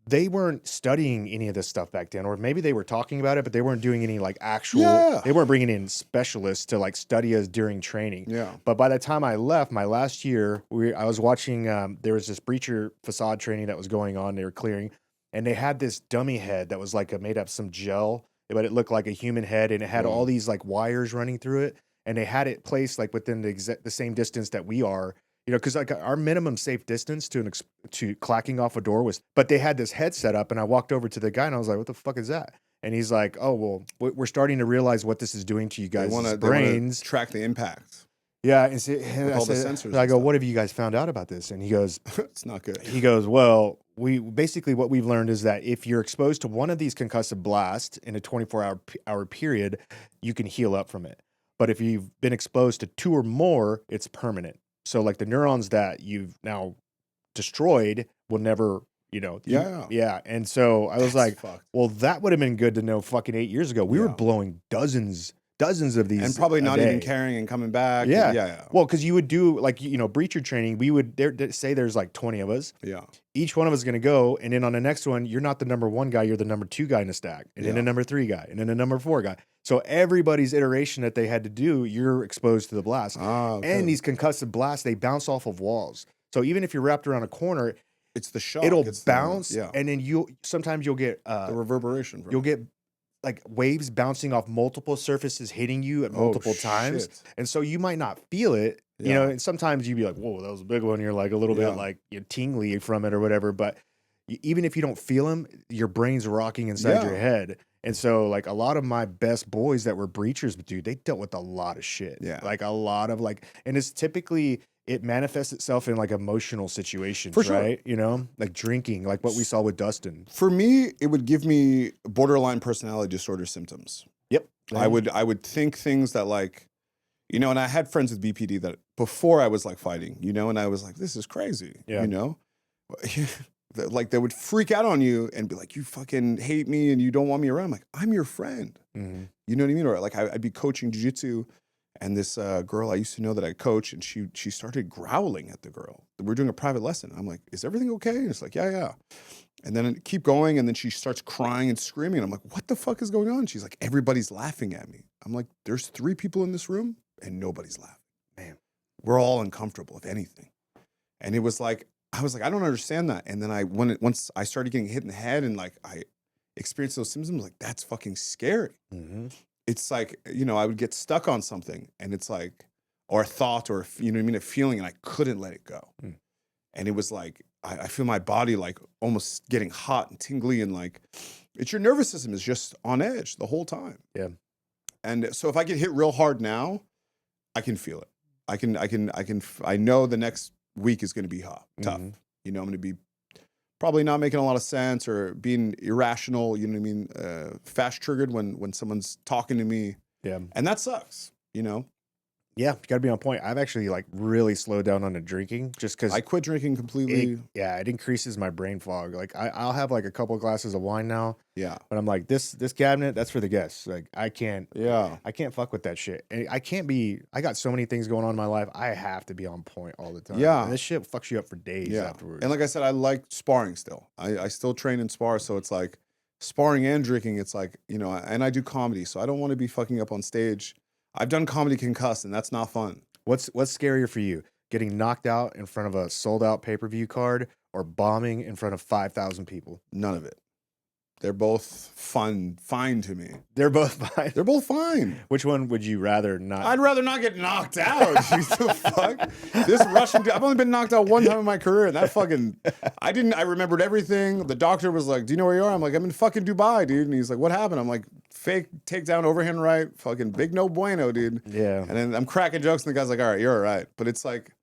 they weren't studying any of this stuff back then, or maybe they were talking about it, but they weren't doing any like actual, they weren't bringing in specialists to like study us during training. Yeah. But by the time I left my last year, I was watching, there was this breacher facade training that was going on. They were clearing. And they had this dummy head that was like made up some gel, but it looked like a human head, and it had all these like wires running through it, and they had it placed like within the same distance that we are, you know, because like our minimum safe distance to clacking off a door was. But they had this head set up, and I walked over to the guy, and I was like, "What the fuck is that?" And he's like, "Oh well, we're starting to realize what this is doing to you guys' brains. They track the impact." Yeah, and I all the said, sensors I and go, stuff. "What have you guys found out about this?" And he goes, It's not good. He goes, well, we basically what we've learned is that if you're exposed to one of these concussive blasts in a 24-hour period, you can heal up from it. But if you've been exposed to 2 or more, it's permanent. So like the neurons that you've now destroyed will never, yeah. And so I was like, fucked. well, that would have been good to know fucking 8 years ago. We were blowing dozens of these, and probably not a even day. carrying and coming back. Yeah. Yeah. Well, because you would do like, breacher training. We would say there's like 20 of us. Yeah. Each one of us is going to go. And then on the next one, you're not the number 1 guy. You're the number 2 guy in the stack. And then the number 3 guy. And then the number 4 guy. So everybody's iteration that they had to do, you're exposed to the blast. And these concussive blasts, they bounce off of walls. So even if you're wrapped around a corner, it's the shock. It'll bounce. And then sometimes you'll get the reverberation. You'll get like waves bouncing off multiple surfaces hitting you at multiple times. Shit. And so you might not feel it, and sometimes you'd be like, whoa, that was a big one. You're like a little bit like you're tingly from it or whatever. But even if you don't feel them, your brain's rocking inside your head. And so like a lot of my best boys that were breachers, dude, they dealt with a lot of shit. Yeah. Like a lot of and it's typically, it manifests itself in like emotional situations, For sure. right? Like drinking, like what we saw with Dustin. For me, it would give me borderline personality disorder symptoms. Yep. I would think things that like, and I had friends with BPD that before I was like fighting, and I was like, this is crazy, like they would freak out on you and be like, you fucking hate me and you don't want me around. I'm like, I'm your friend. Mm-hmm. You know what I mean? Or like I'd be coaching jiu-jitsu and this girl I used to know that I coach, and she started growling at the girl. We're doing a private lesson. I'm like, is everything okay? And it's like, yeah. And then keep going, and then she starts crying and screaming. I'm like, what the fuck is going on? She's like, everybody's laughing at me. I'm like, there's 3 people in this room and nobody's laughing. Man, we're all uncomfortable, if anything. And it was like, I was like, I don't understand that. And then once I started getting hit in the head and like I experienced those symptoms, like that's fucking scary. Mm-hmm. It's like, I would get stuck on something and it's like, or a thought or, a feeling, and I couldn't let it go. Mm. And it was like, I feel my body like almost getting hot and tingly, and like, it's your nervous system is just on edge the whole time. Yeah. And so if I get hit real hard now, I can feel it. I know the next week is going to be tough. Mm-hmm. I'm going to be probably not making a lot of sense or being irrational, fast triggered when someoe's talking to me. Yeah. And that sucks, Yeah, you got to be on point. I've actually like really slowed down on the drinking just because I quit drinking completely. It increases my brain fog. Like I'll have like a couple of glasses of wine now. Yeah. But I'm like, this cabinet, that's for the guests. Like I can't fuck with that shit. And I got so many things going on in my life. I have to be on point all the time. Yeah. And this shit fucks you up for days afterwards. And like I said, I like sparring still. I still train and spar. So it's like sparring and drinking. It's like, and I do comedy. So I don't want to be fucking up on stage. I've done comedy concussed, and that's not fun. What's scarier for you? getting knocked out in front of a sold out pay-per-view card or bombing in front of 5,000 people? None of it. They're both fine to me. They're both fine. They're both fine. Which one would you rather not? I'd rather not get knocked out. The fuck? This Russian dude, I've only been knocked out one time in my career, and that fucking, I remembered everything. The doctor was like, do you know where you are? I'm like, I'm in fucking Dubai, dude. And he's like, what happened? I'm like, fake takedown, overhand right, fucking big no bueno, dude. Yeah. And then I'm cracking jokes, and the guy's like, all right, you're all right. But it's like,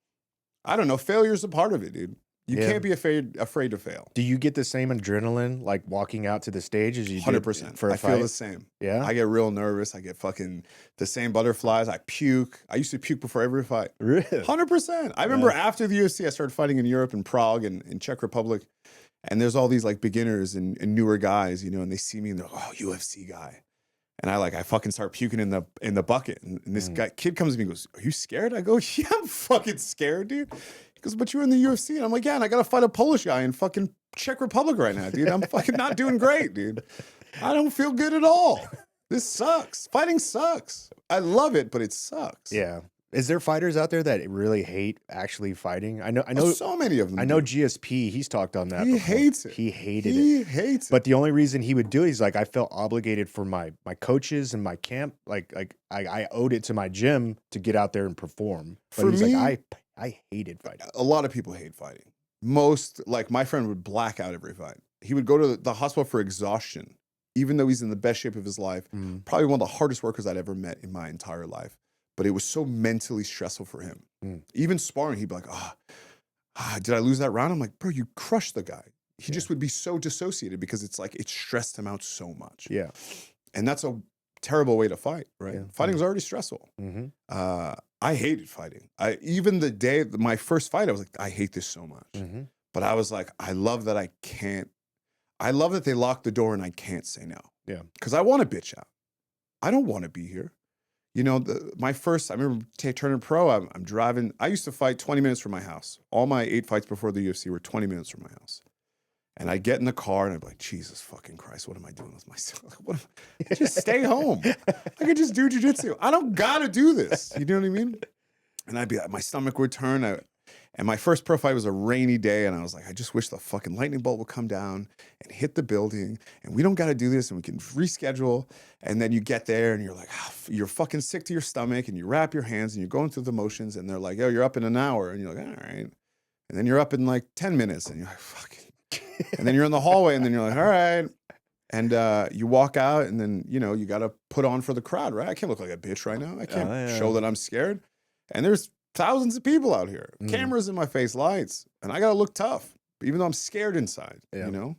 I don't know, failure's a part of it, dude. You can't be afraid to fail. Do you get the same adrenaline like walking out to the stage as you 100%. for a fight? I feel the same. Yeah? I get real nervous. I get fucking the same butterflies. I puke. I used to puke before every fight. Really? 100%. I remember after the UFC, I started fighting in Europe and Prague and in Czech Republic. And there's all these like beginners and newer guys, you know, and they see me and they're like, oh, UFC guy. And I fucking start puking in the bucket. And this kid comes to me and goes, are you scared? I go, yeah, I'm fucking scared, dude. He goes, but you're in the UFC. And I'm like, yeah, and I got to fight a Polish guy in fucking Czech Republic right now, dude. I'm fucking not doing great, dude. I don't feel good at all. This sucks. Fighting sucks. I love it, but it sucks. Yeah. Is there fighters out there that really hate actually fighting? I know so many of them. I know GSP, he's talked on that. He before. hates it. He hated it. He hates it. But the only reason he would do it, he's like, I felt obligated for my coaches and my camp. Like I owed it to my gym to get out there and perform. But For he's me, like, I hated fighting. a lot of people hate fighting. Most, like my friend would black out every fight. He would go to the hospital for exhaustion, even though he's in the best shape of his life. Probably one of the hardest workers I'd ever met in my entire life. But it was so mentally stressful for him. Even sparring, he'd be like, did I lose that round? I'm like, bro, you crushed the guy. He just would be so dissociated because it's like, it stressed him out so much. Yeah. And that's a terrible way to fight, right? Yeah. Fighting's already stressful. I hated fighting. Even the day, my first fight, I was like, I hate this so much. But I was like, I love that I love that they locked the door and I can't say no. Yeah. Because I want to bitch out. I don't want to be here. You know, I remember turning pro, I'm driving. I used to fight 20 minutes from my house. All my 8 fights before the UFC were 20 minutes from my house. And I'd get in the car and I'd be like, Jesus fucking Christ, what am I doing with myself? Just stay home. I could just do jiu-jitsu. I don't got to do this. You know what I mean? And I'd be like, my stomach would turn. And my first pro fight was a rainy day. And I was like, I just wish the fucking lightning bolt would come down and hit the building. And we don't got to do this. And we can reschedule. And then you get there and you're like, you're fucking sick to your stomach. And you wrap your hands and you're going through the motions. And they're like, yo, you're up in an hour. And you're like, all right. And then you're up in like 10 minutes. And you're like, fucking. And then you're in the hallway. And then you're like, all right. And you walk out. And then, you know, you got to put on for the crowd, right? I can't look like a bitch right now. I can't show that I'm scared. And there's thousands of people out here, cameras in my face, lights, and I gotta look tough, even though I'm scared inside, you know?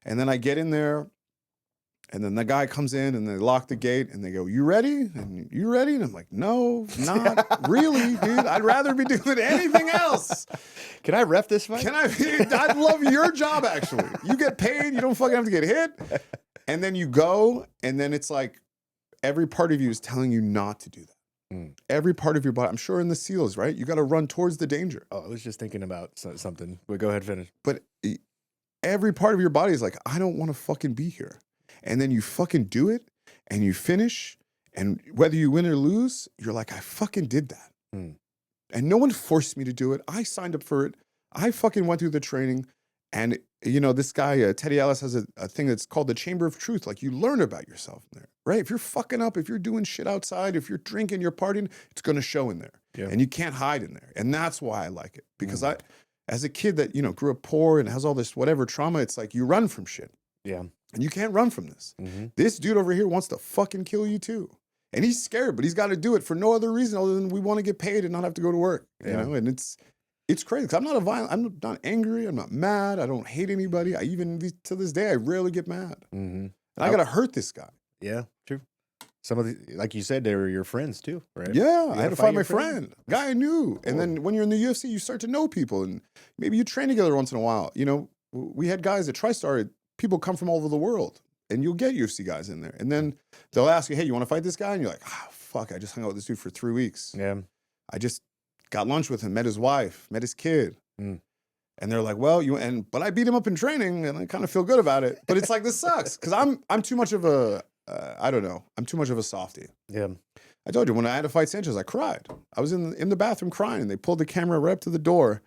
And then I get in there, and then the guy comes in, and they lock the gate, and they go, you ready? And you ready? And I'm like, no, not really, dude. I'd rather be doing anything else. Can I ref this fight? I'd love your job, actually. You get paid, you don't fucking have to get hit. And then you go, and then it's like, every part of you is telling you not to do that. Every part of your body, I'm sure in the SEALs, right? You got to run towards the danger. Oh, I was just thinking about something. But go ahead, finish. But every part of your body is like, I don't want to fucking be here. And then you fucking do it and you finish. And whether you win or lose, you're like, I fucking did that. And no one forced me to do it. I signed up for it. I fucking went through the training. And, you know, this guy, Teddy Ellis, has a thing that's called the Chamber of Truth. Like, you learn about yourself in there, right? If you're fucking up, if you're doing shit outside, if you're drinking, you're partying, it's going to show in there. Yeah. And you can't hide in there. And that's why I like it. Because I, as a kid that, you know, grew up poor and has all this whatever trauma, it's like you run from shit. Yeah. And you can't run from this. This dude over here wants to fucking kill you too. And he's scared, but he's got to do it for no other reason other than we want to get paid and not have to go to work. You know, and it's crazy. 'Cause I'm not angry. I'm not mad. I don't hate anybody. To this day, I rarely get mad. And I got to hurt this guy. Yeah, true. Some of the, like you said, they were your friends too, right? Yeah, I had to fight my friend. Guy I knew. And then when you're in the UFC, you start to know people and maybe you train together once in a while. You know, we had guys at Tristar, people come from all over the world and you'll get UFC guys in there. And then they'll ask you, hey, you want to fight this guy? And you're like, fuck, I just hung out with this dude for 3 weeks. Yeah. I just got lunch with him, met his wife, met his kid. And they're like, well, but I beat him up in training and I kind of feel good about it. But it's like, this sucks. Cause I'm too much of a, I don't know. I'm too much of a softie. Yeah. I told you when I had to fight Sanchez, I cried. I was in the bathroom crying, and they pulled the camera right up to the door,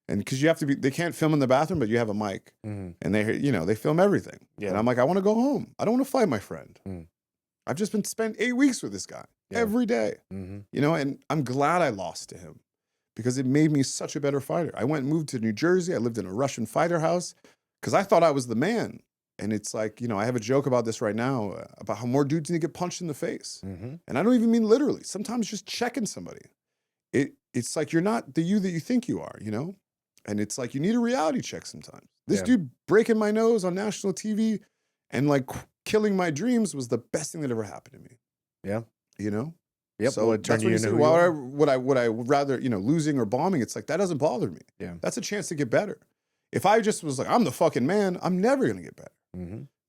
and because you have to be, they can't film in the bathroom, but you have a mic, and they film everything. Yeah. And I'm like, I want to go home. I don't want to fight my friend. I've just spent 8 weeks with this guy every day, and I'm glad I lost to him because it made me such a better fighter. I went and moved to New Jersey. I lived in a Russian fighter house because I thought I was the man. And it's like, I have a joke about this right now about how more dudes need to get punched in the face. And I don't even mean literally. Sometimes just checking somebody. It's like you're not the you that you think you are, And it's like you need a reality check sometimes. This dude breaking my nose on national TV and like killing my dreams was the best thing that ever happened to me. Yeah. Yep. So well, that's what you say. Would I rather, losing or bombing? It's like, that doesn't bother me. Yeah. That's a chance to get better. If I just was like, I'm the fucking man, I'm never going to get better.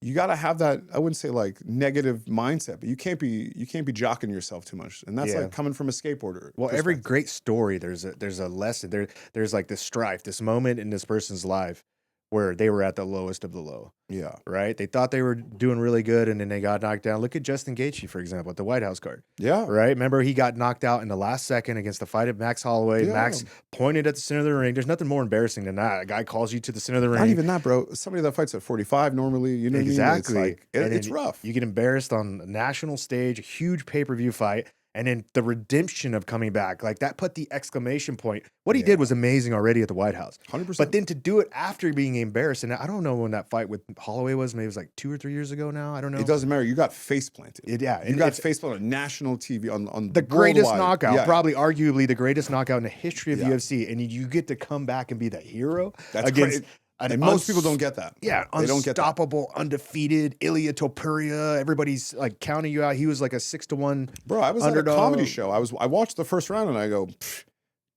You got to have that, I wouldn't say like negative mindset, but you can't be jocking yourself too much. And that's like coming from a skateboarder. Well, every great story, there's a lesson. There's like this strife, this moment in this person's life where they were at the lowest of the low. Yeah. Right? They thought they were doing really good and then they got knocked down. Look at Justin Gaethje, for example, at the White House card. Yeah. Right? Remember, he got knocked out in the last second against the fight of Max Holloway. Yeah. Max pointed at the center of the ring. There's nothing more embarrassing than that. A guy calls you to the center of the ring. Not even that, bro. Somebody that fights at 45 normally, you know what I mean? Exactly. It's rough. You get embarrassed on a national stage, a huge pay-per-view fight. And then the redemption of coming back, like that put the exclamation point. What he did was amazing already at the White House. 100%. But then to do it after being embarrassed, and I don't know when that fight with Holloway was, maybe it was like 2 or 3 years ago now. I don't know. It doesn't matter. You got face planted. You got face planted on national TV, on the greatest knockout, probably arguably the greatest knockout in the history of UFC. And you get to come back and be the hero. That's against crazy. And most people don't get that. Yeah, they don't get unstoppable, undefeated, Ilia Topuria. Everybody's like counting you out. He was like a 6-1. Bro, I was underdog. At a comedy show. I watched the first round and I go,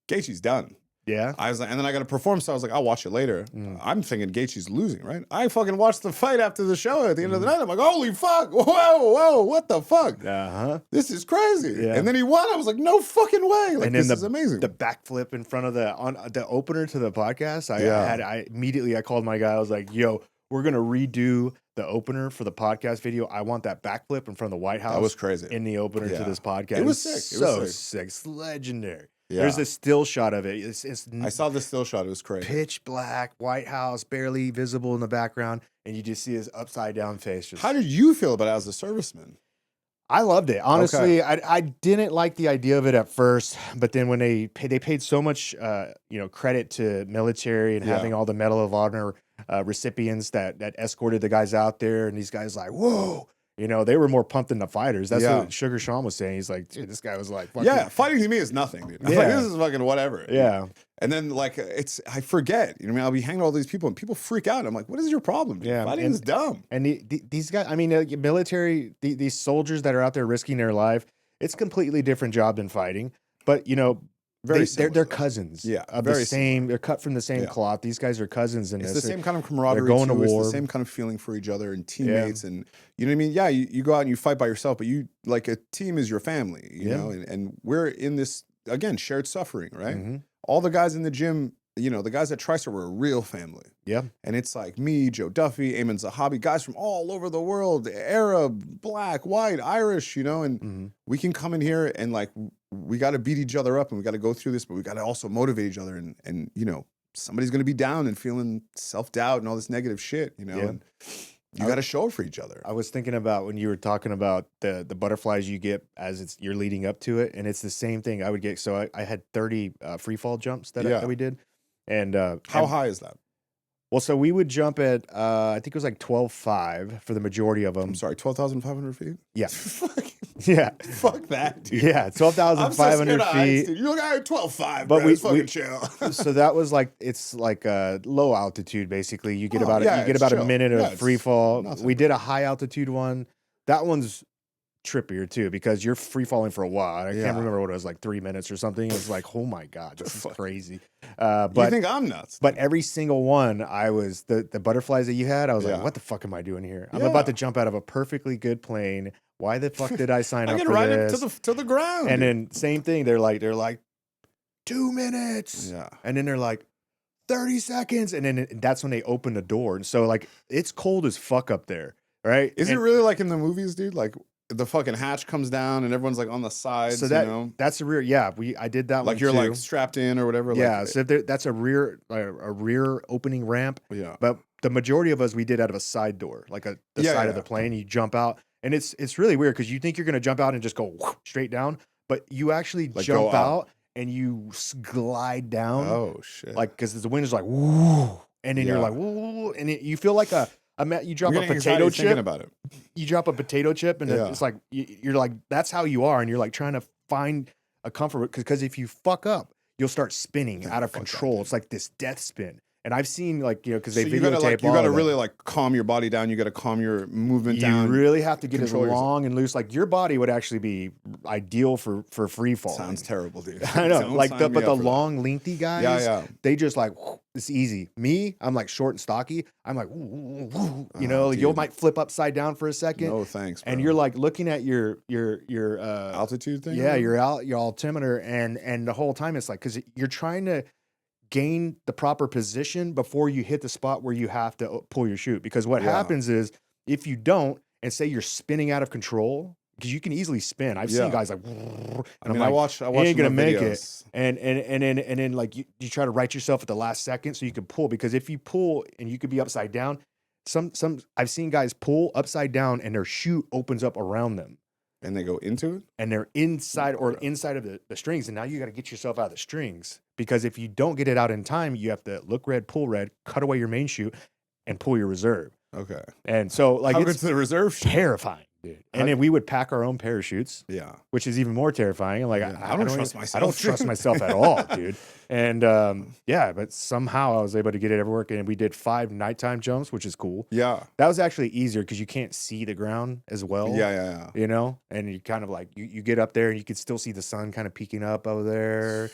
Gaethje's done. Yeah. I was like, and then I got a performance, so I was like, I'll watch it later. I'm thinking Gaethje's losing, right? I fucking watched the fight after the show at the end of the night. I'm like, holy fuck. Whoa, what the fuck? This is crazy. Yeah. And then he won. I was like, no fucking way. Like, this is amazing. The backflip in front of the opener to the podcast. I immediately called my guy. I was like, yo, we're going to redo the opener for the podcast video. I want that backflip in front of the White House. That was crazy. In the opener to this podcast. It was sick. So sick. It's legendary. Yeah. There's a still shot of it. I saw the still shot. It was crazy. Pitch black, White House, barely visible in the background, and you just see his upside down face. How did you feel about it as a serviceman? I loved it. Honestly, I didn't like the idea of it at first, but then when they paid so much credit to military and having all the Medal of Honor recipients that escorted the guys out there, and these guys like, whoa. They were more pumped than the fighters. That's what Sugar Sean was saying. He's like, dude, this guy was like, fighting to me is nothing, dude. I'm like, this is fucking whatever. Yeah. And then like I forget. I'll be hanging with all these people and people freak out. I'm like, what is your problem, dude? Yeah. Fighting is dumb. And these guys, military, these soldiers that are out there risking their life, it's a completely different job than fighting. But they're cousins. Yeah, of the same. They're cut from the same cloth. These guys are cousins, and it's the same kind of camaraderie. They're going to war. It's the same kind of feeling for each other and teammates, and you know what I mean. Yeah, you go out and you fight by yourself, but you like a team is your family, you know. And we're in this again shared suffering, right? All the guys in the gym, the guys at Tristar were a real family. Yeah, and it's like me, Joe Duffy, Ayman Zahabi, guys from all over the world, Arab, Black, White, Irish, and we can come in here and like. We got to beat each other up and we got to go through this, but we got to also motivate each other. And somebody's going to be down and feeling self-doubt and all this negative shit, and you got to show it for each other. I was thinking about when you were talking about the butterflies you get as you're leading up to it. And it's the same thing I would get. So I had 30 free fall jumps that we did. And how high is that? Well, so we would jump at, I think it was like 12.5 for the majority of them. I'm sorry, 12,500 feet? Yeah. Yeah. Fuck that, dude. Yeah, 12,500 feet. Dude. You're like, 12.5, but we fucking chill. So that was like, it's like a low altitude, basically. You get about a minute of free fall. We did a high altitude one. That one's trippier too, because you're free falling for a while. I can't remember what it was, like 3 minutes or something. It was like, oh my God, this is crazy. But you think I'm nuts? But every single one, I was the butterflies that you had. I was like, what the fuck am I doing here? I'm about to jump out of a perfectly good plane. Why the fuck did I sign up for right this? Up to the ground. And then same thing. They're like 2 minutes. Yeah. And then they're like 30 seconds. And then that's when they open the door. And so like it's cold as fuck up there, right? Is it really like in the movies, dude? Like the fucking hatch comes down and everyone's like on the sides. So that you know? that's a rear. Yeah, I did that one Like you're too. like strapped in or whatever. Yeah, Like, so that's a rear opening ramp. yeah. But the majority of us, we did out of a side door, like the Yeah, side yeah. of the plane. You jump out, and it's really weird because you think you're gonna jump out and just go straight down, but you actually Like, jump go up. out and you glide down, Oh shit. like because the wind is like woo, and then you're Yeah. like woo, and you feel like you drop I'm a getting potato anxiety thinking chip. about it. You drop a potato chip, and Yeah. it's like you're like that's how you are, and you're like trying to find a comfort because if you fuck up, you'll start spinning out of fuck that, control. dude. It's like this death spin. And I've seen like because they So you gotta videotape you all gotta of it. really like calm your body down. You gotta calm your movement You down. really have to get as control yourself. long and loose. Like your body would actually be ideal for free fall. Sounds terrible, dude. I know, Don't like sign but me the up for that. long, lengthy guys, Yeah. they just like it's easy. Me, I'm like short and stocky. I'm like, you know, like, you dude. might flip upside down for a second, No thanks, bro. and you're like looking at your altitude thing. yeah, your altimeter, and the whole time it's like because you're trying to gain the proper position before you hit the spot where you have to pull your chute. Because what Yeah. happens is if you don't, and say you're spinning out of control, because you can easily spin. I've Yeah. seen guys like, I and mean, I'm I like, watch. he ain't gonna the make videos. it. And then like you try to right yourself at the last second so you can pull, because if you pull and you could be upside down, some I've seen guys pull upside down and their chute opens up around them. And they go into it. And they're inside of the strings. And now you got to get yourself out of the strings, because if you don't get it out in time, you have to look red, pull red, cut away your main chute, and pull your reserve. Okay. And so like How it's good's the reserve? terrifying, dude. And then we would pack our own parachutes, Yeah. which is even more terrifying. Like Yeah. I I don't don't trust even- myself. I don't trust myself at all, dude. And yeah, but somehow I was able to get it every work. And we did 5 nighttime jumps, which is cool. Yeah. That was actually easier because you can't see the ground as well. Yeah. You know, and you kind of like you get up there and you can still see the sun kind of peeking up over there,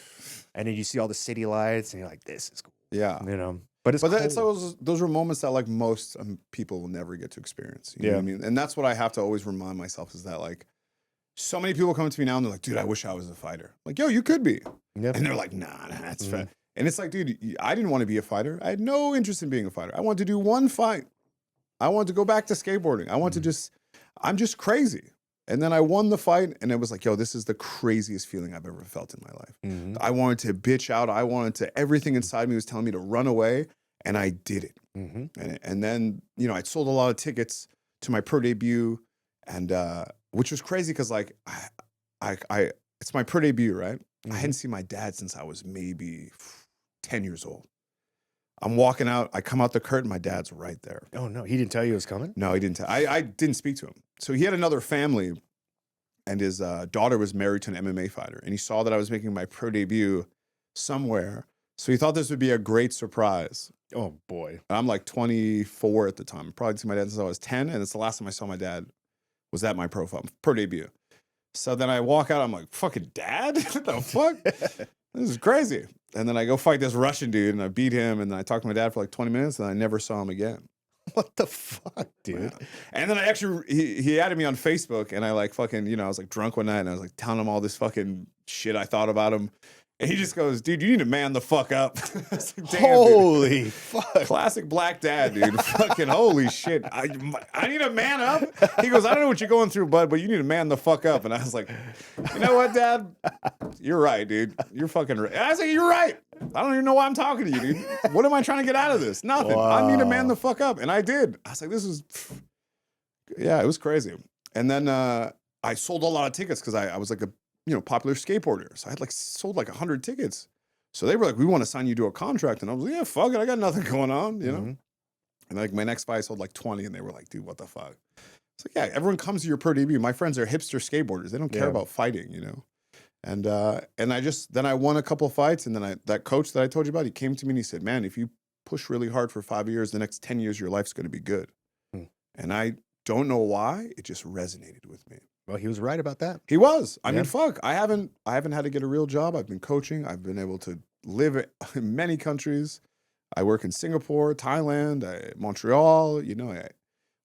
and then you see all the city lights, and you're like, "This is cool," Yeah. you know. But it's But cold. it's those were moments that like most people will never get to experience. You know what I mean? And that's what I have to always remind myself is that like so many people come to me now and they're like, dude, I wish I was a fighter. Like, yo, you could be. Yep. And they're like, nah, that's fair. And it's like, dude, I didn't want to be a fighter. I had no interest in being a fighter. I wanted to do one fight. I wanted to go back to skateboarding. I want to I'm just crazy. And then I won the fight, and it was like, yo, this is the craziest feeling I've ever felt in my life. I wanted to bitch out. I wanted to, everything inside me was telling me to run away, and I did it. And then, you know, I'd sold a lot of tickets to my pro debut, and which was crazy because like I it's my pro debut, right? I hadn't seen my dad since I was maybe 10 years old. I'm walking out. I come out the curtain. My dad's right there. Oh no, he didn't tell you it was coming? No, he didn't. I didn't speak to him. So he had another family, and his daughter was married to an MMA fighter, and he saw that I was making my pro debut somewhere. So he thought this would be a great surprise. Oh boy. I'm like 24 at the time. Probably seen my dad since I was 10, and it's the last time I saw my dad was at my pro debut. So then I walk out. I'm like, fucking dad? What the fuck? This is crazy. And then I go fight this Russian dude, and I beat him, and then I talked to my dad for like 20 minutes, and I never saw him again. What the fuck, dude? Yeah. And then I actually, he added me on Facebook, and I like fucking, you know, I was like drunk one night, and I was like telling him all this fucking shit I thought about him. And he just goes, dude, you need to man the fuck up. I was like, damn, Holy dude. fuck. Classic black dad, dude. Fucking holy shit. I need to man up. He goes, I don't know what you're going through, bud, but you need to man the fuck up. And I was like, you know what, Dad? You're right, dude. You're fucking right. And I was like, you're right. I don't even know why I'm talking to you, dude. What am I trying to get out of this? Nothing. I need to man the fuck up. And I did. I was like, yeah, it was crazy. And then I sold a lot of tickets because I was like a popular skateboarder. So I had like sold like 100 tickets. So they were like, we want to sign you to a contract. And I was like, yeah, fuck it. I got nothing going on, you know? And like my next fight I sold like 20, and they were like, dude, what the fuck? It's like, yeah, everyone comes to your pro debut. My friends are hipster skateboarders. They don't care about fighting, you know? And then I won a couple fights, and then that coach that I told you about, he came to me and he said, man, if you push really hard for 5 years, the next 10 years, your life's going to be good. And I don't know why, it just resonated with me. Well, he was right about that. He was. I mean, fuck. I haven't had to get a real job. I've been coaching. I've been able to live in many countries. I work in Singapore, Thailand, Montreal. You know,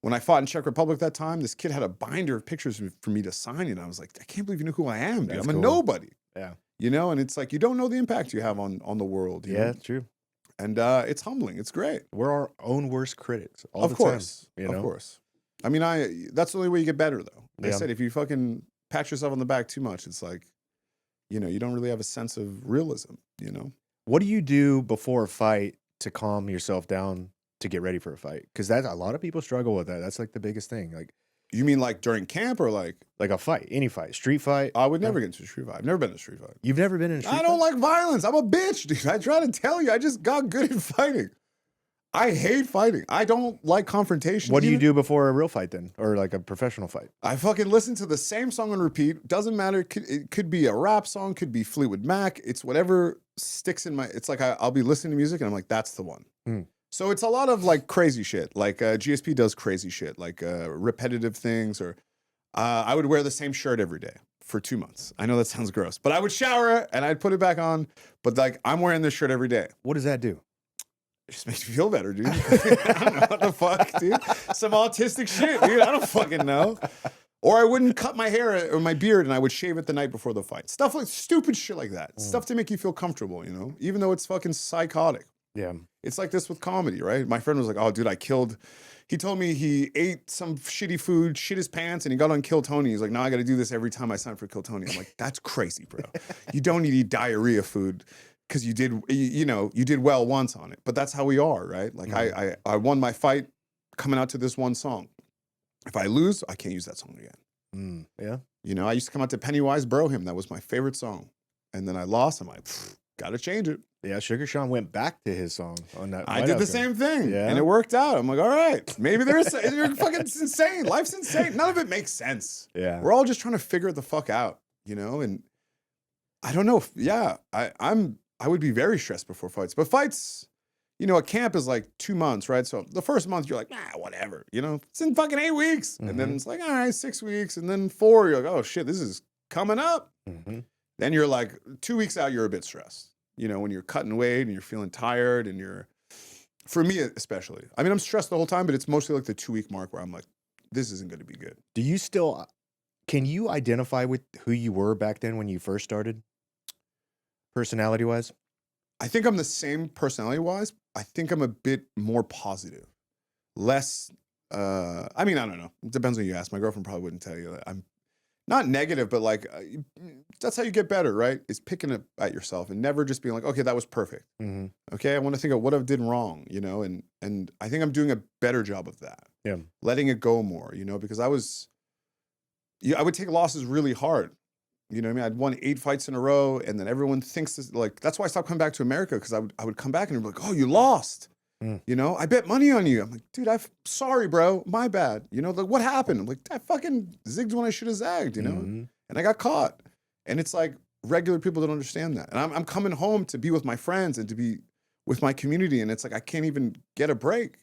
when I fought in Czech Republic that time, this kid had a binder of pictures for me to sign, and I was like, I can't believe you know who I am, dude. That's I'm a cool. nobody. Yeah. You know, and it's like you don't know the impact you have on the world. You know? True. And it's humbling. It's great. We're our own worst critics all Of the course. time. You know? Of course. I mean, that's the only way you get better, though. They Yeah. said if you fucking pat yourself on the back too much, it's like, you know, you don't really have a sense of realism, you know? What do you do before a fight to calm yourself down to get ready for a fight? Because that's a lot of people struggle with that. That's like the biggest thing. Like You mean like during camp or like? a fight, any fight, street fight. I would never get into a street fight. I've never been in a street fight. You've never been in a street I don't fight? like violence. I'm a bitch, dude. I try to tell you. I just got good at fighting. I hate fighting. I don't like confrontation. What do you even. do before a real fight then, or like a professional fight? I fucking listen to the same song on repeat. Doesn't matter. It could be a rap song, could be Fleetwood Mac. It's whatever sticks in my. It's like I'll be listening to music and I'm like, that's the one. So it's a lot of like crazy shit. Like GSP does crazy shit, like repetitive things. Or I would wear the same shirt every day for 2 months. I know that sounds gross, but I would shower and I'd put it back on. But like I'm wearing this shirt every day. What does that do? It just makes me feel better, dude. I don't know what the fuck, dude. Some autistic shit, dude. I don't fucking know. Or I wouldn't cut my hair or my beard and I would shave it the night before the fight. Stuff like stupid shit like that. Stuff to make you feel comfortable, you know? Even though it's fucking psychotic. Yeah. It's like this with comedy, right? My friend was like, oh, dude, he told me he ate some shitty food, shit his pants, and he got on Kill Tony. He's like, now I got to do this every time I sign for Kill Tony. I'm like, that's crazy, bro. You don't need to eat diarrhea food because you did well once on it. But that's how we are, right? Like I won my fight coming out to this one song. If I lose, I can't use that song again. Yeah. You know, I used to come out to Pennywise Bro Him. That was my favorite song. And then I lost. I'm like, gotta change it. Yeah. Sugar Sean went back to his song on that. I did the same thing. Yeah. And it worked out. I'm like, all right, maybe you're fucking insane. Life's insane. None of it makes sense. Yeah. We're all just trying to figure it the fuck out, you know? And I don't know. I would be very stressed before fights. But fights, you know, a camp is like 2 months, right? So the first month you're like, whatever, you know, it's in fucking 8 weeks. And then it's like, all right, 6 weeks. And then 4, you're like, oh shit, this is coming up. Then you're like 2 weeks out, you're a bit stressed. You know, when you're cutting weight and you're feeling tired and for me especially, I mean, I'm stressed the whole time, but it's mostly like the 2-week mark where I'm like, this isn't going to be good. Do you still, can you identify with who you were back then when you first started? Personality wise? I think I'm the same personality wise. I think I'm a bit more positive, less, I mean, I don't know. It depends when you ask. My girlfriend probably wouldn't tell you that. I'm not negative, but like, that's how you get better, right? Is picking it at yourself and never just being like, okay, that was perfect. Okay, I want to think of what I did wrong, you know, and I think I'm doing a better job of that. Yeah. Letting it go more, you know, because I would take losses really hard. You know what I mean? I'd won 8 fights in a row, and then everyone thinks this, like, that's why I stopped coming back to America, because I would come back and they'd be like, oh, you lost. You know, I bet money on you. I'm like, dude, sorry, bro, my bad. You know, like, what happened? I'm like, I fucking zigged when I should have zagged, you know? And I got caught. And it's like, regular people don't understand that. And I'm coming home to be with my friends and to be with my community, and it's like, I can't even get a break.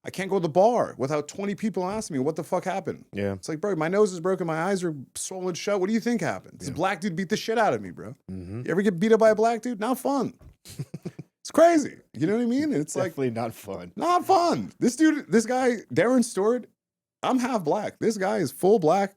I can't go to the bar without 20 people asking me what the fuck happened. Yeah. It's like, bro, my nose is broken, my eyes are swollen shut. What do you think happened? This black dude beat the shit out of me, bro. You ever get beat up by a black dude? Not fun. It's crazy. You know what I mean? And it's like, Definitely not fun. not fun. This guy, Darren Stewart, I'm half black. This guy is full black.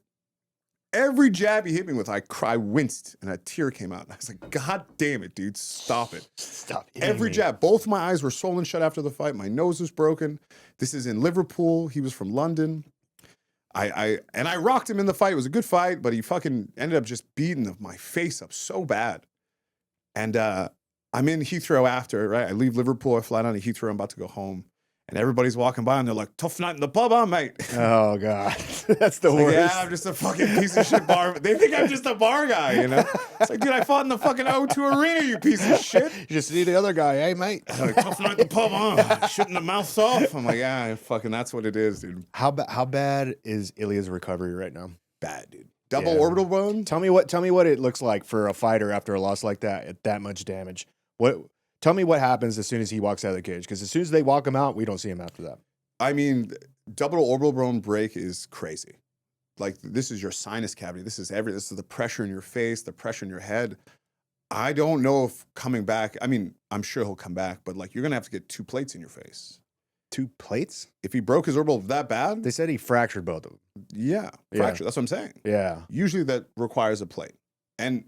Every jab he hit me with, I winced and a tear came out. And I was like, God damn it, dude, stop it. Stop. Every jab. Both my eyes were swollen shut after the fight. My nose was broken. This is in Liverpool. He was from London. I rocked him in the fight. It was a good fight, but he fucking ended up just beating my face up so bad. And I'm in Heathrow after, right? I leave Liverpool. I fly down to Heathrow. I'm about to go home. And everybody's walking by and they're like, tough night in the pub, huh, mate? Oh, God. That's the Like, worst. yeah, I'm just a fucking piece of shit bar. They think I'm just a bar guy, you know? It's like, dude, I fought in the fucking O2 Arena, you piece of shit. You just see the other guy. Hey, mate. Like, tough night in the pub, huh? Shitting the mouth off. I'm like, yeah, fucking, that's what it is, dude. How bad is Ilya's recovery right now? Bad, dude. Double orbital bone. Tell me what it looks like for a fighter after a loss like that, at that much damage. Tell me what happens as soon as he walks out of the cage, because as soon as they walk him out, we don't see him after that. I mean, double orbital bone break is crazy. Like, this is your sinus cavity. This is the pressure in your face, the pressure in your head. I don't know if coming back, I mean, I'm sure he'll come back, but like, you're going to have to get 2 plates in your face. 2 plates? If he broke his orbital that bad? They said he fractured both of them. Yeah, fracture. That's what I'm saying. Yeah. Usually that requires a plate. And